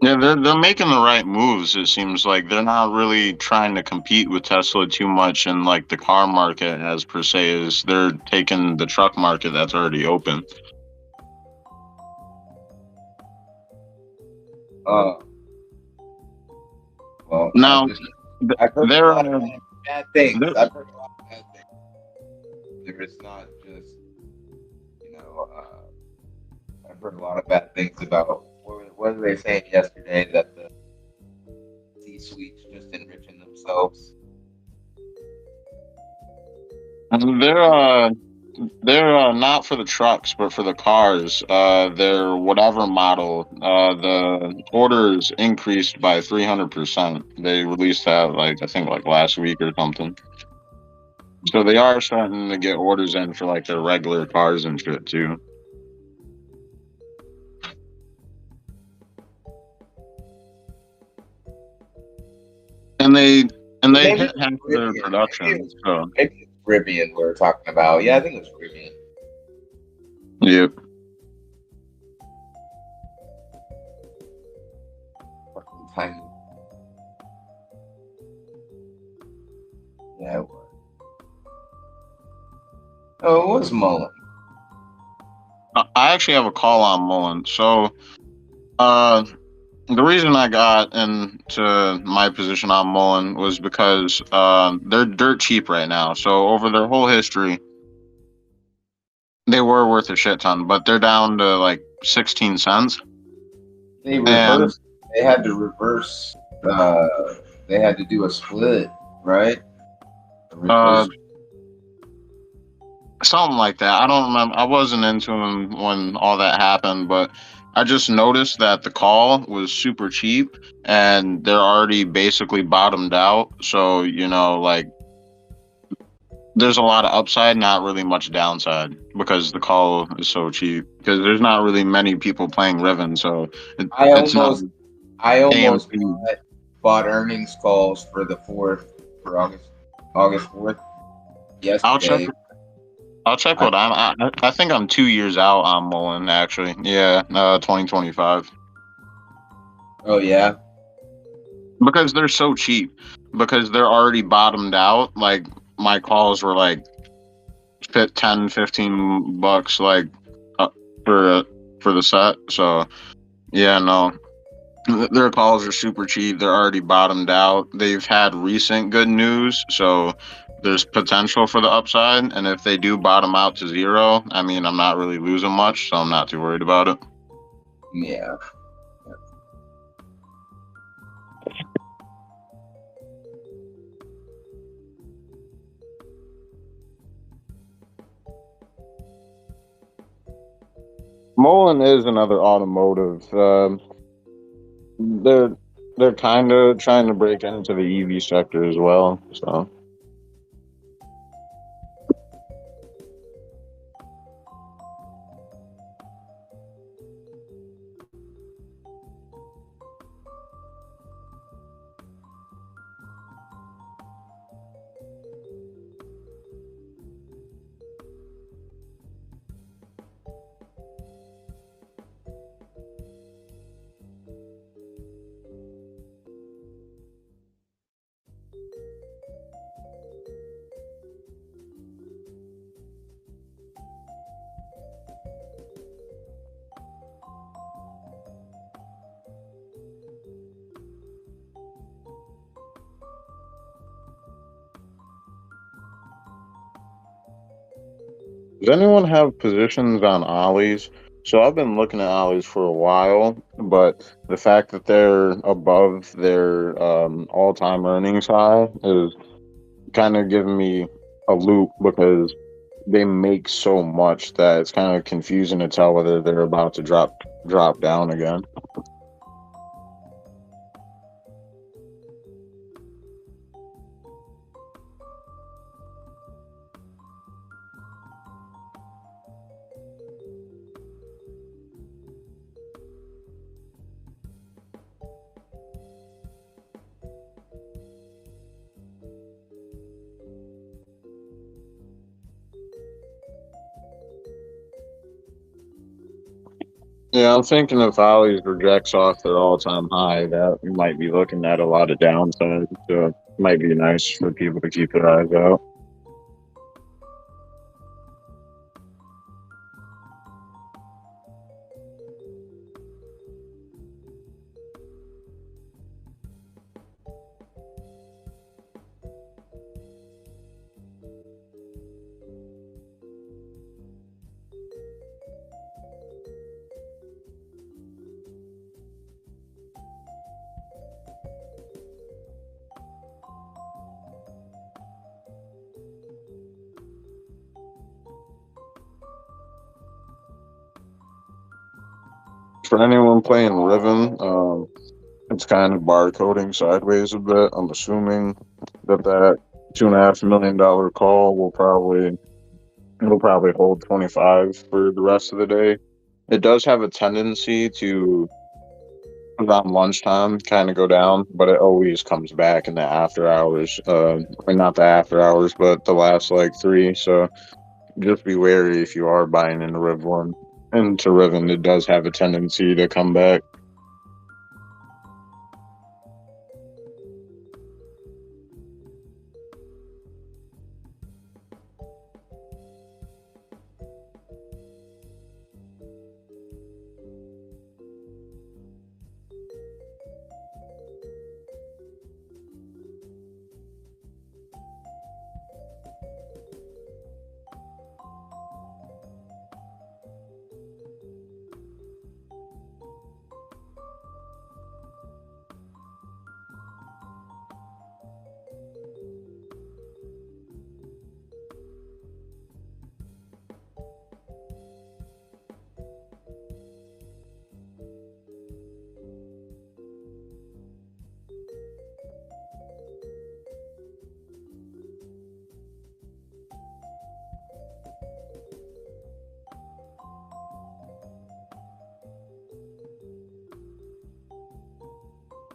Yeah, they're making the right moves. It seems like they're not really trying to compete with Tesla too much in like the car market as per se. Is they're taking the truck market that's already open. Well, Now I've heard a there lot of bad things. there- I've heard a lot of bad things. There is not just, I've heard a lot of bad things about what were they saying yesterday, that the C-suite's just enriching themselves. they're not for the trucks, but for the cars. Their whatever model, the orders increased by 300%. They released that I think last week or something. So they are starting to get orders in for like their regular cars and shit too. And they Maybe hit half of their production. So maybe it's Rivian we're talking about. Yeah, I think it was Rivian. yep. Fucking tiny. Yeah, it was. Oh, it was Mullen. I actually have a call on Mullen. So the reason I got into my position on Mullen was because they're dirt cheap right now. So over their whole history, they were worth a shit ton, but they're down to like 16 cents. They reversed. They had to reverse. They had to do a split, right? Something like that. I don't remember. I wasn't into them when all that happened, but I just noticed that the call was super cheap and they're already basically bottomed out. So, there's a lot of upside, not really much downside because the call is so cheap. Because there's not really many people playing Riven, so I almost bought earnings calls for the 4th for August 4th yesterday. I'll check what I think I'm 2 years out on Mullen actually. Yeah, 2025. Oh yeah. Because they're so cheap. Because they're already bottomed out. Like my calls were like $10-15 like for the set. So yeah, no. Their calls are super cheap. They're already bottomed out. They've had recent good news, so there's potential for the upside. And if they do bottom out to 0, I mean, I'm not really losing much, so I'm not too worried about it. Yeah. Mullen is another automotive. They're kind of trying to break into the EV sector as well. So. Does anyone have positions on Ollies? So I've been looking at Ollies for a while, but the fact that they're above their all-time earnings high is kind of giving me a loop because they make so much that it's kind of confusing to tell whether they're about to drop down again. Yeah, I'm thinking if Ollie's rejects off their all-time high, that we might be looking at a lot of downside. So it might be nice for people to keep their eyes out. For anyone playing Riven, it's kind of barcoding sideways a bit. I'm assuming that $2.5 million call it'll probably hold 25 for the rest of the day. It does have a tendency to around lunchtime kind of go down, but it always comes back in the after hours. Not the after hours, but the last like 3. So just be wary if you are buying into Riv 1. Into Riven, it does have a tendency to come back.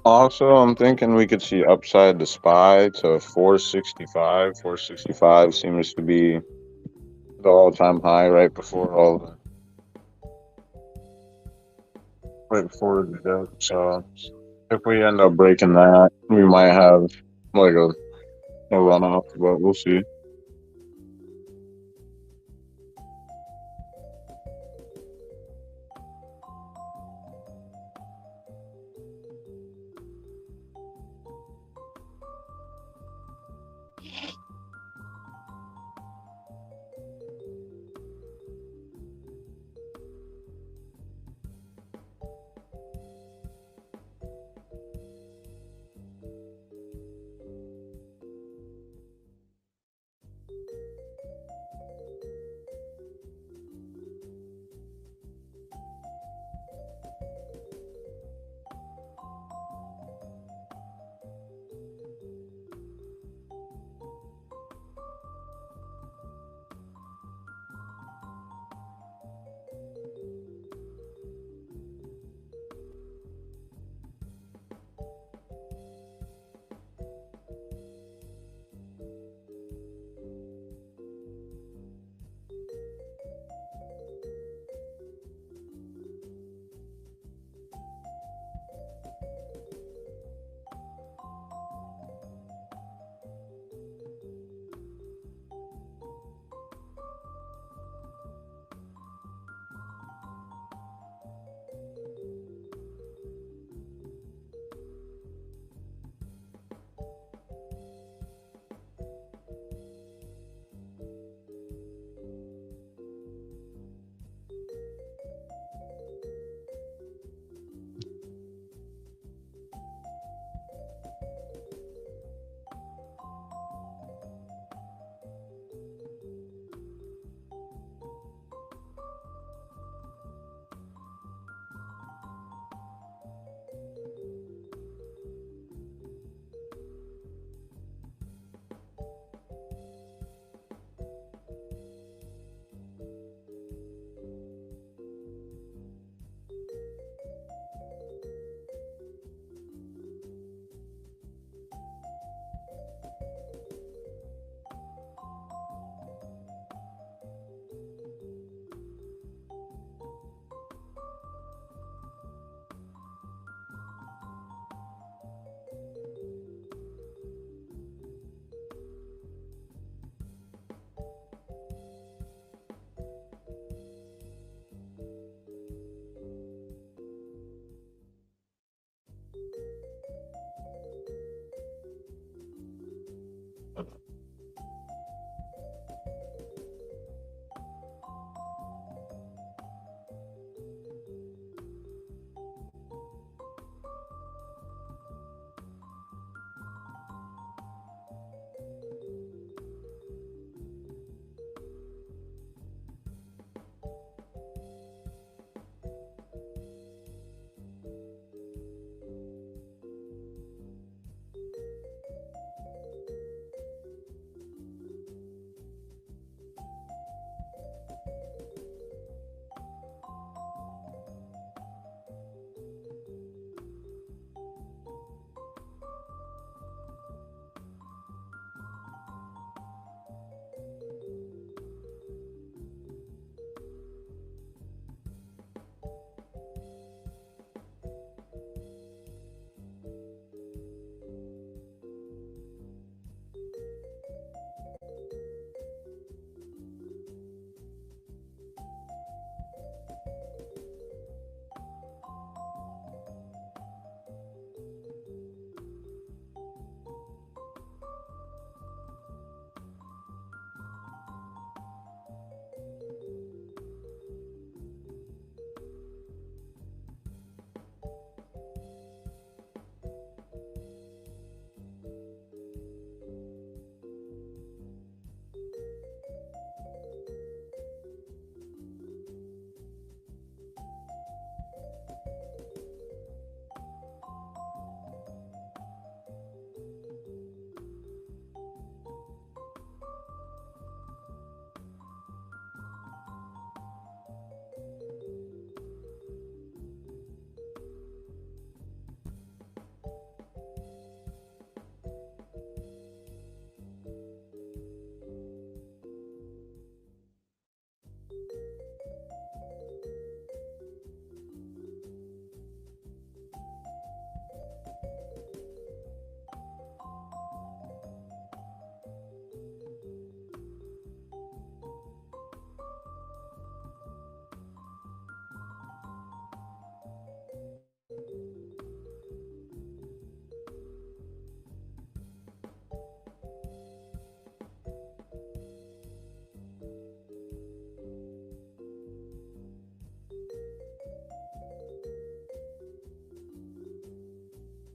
Also, I'm thinking we could see upside to SPY to 465. 465 seems to be the all-time high right before the dip. So if we end up breaking that, we might have like a run off, but we'll see.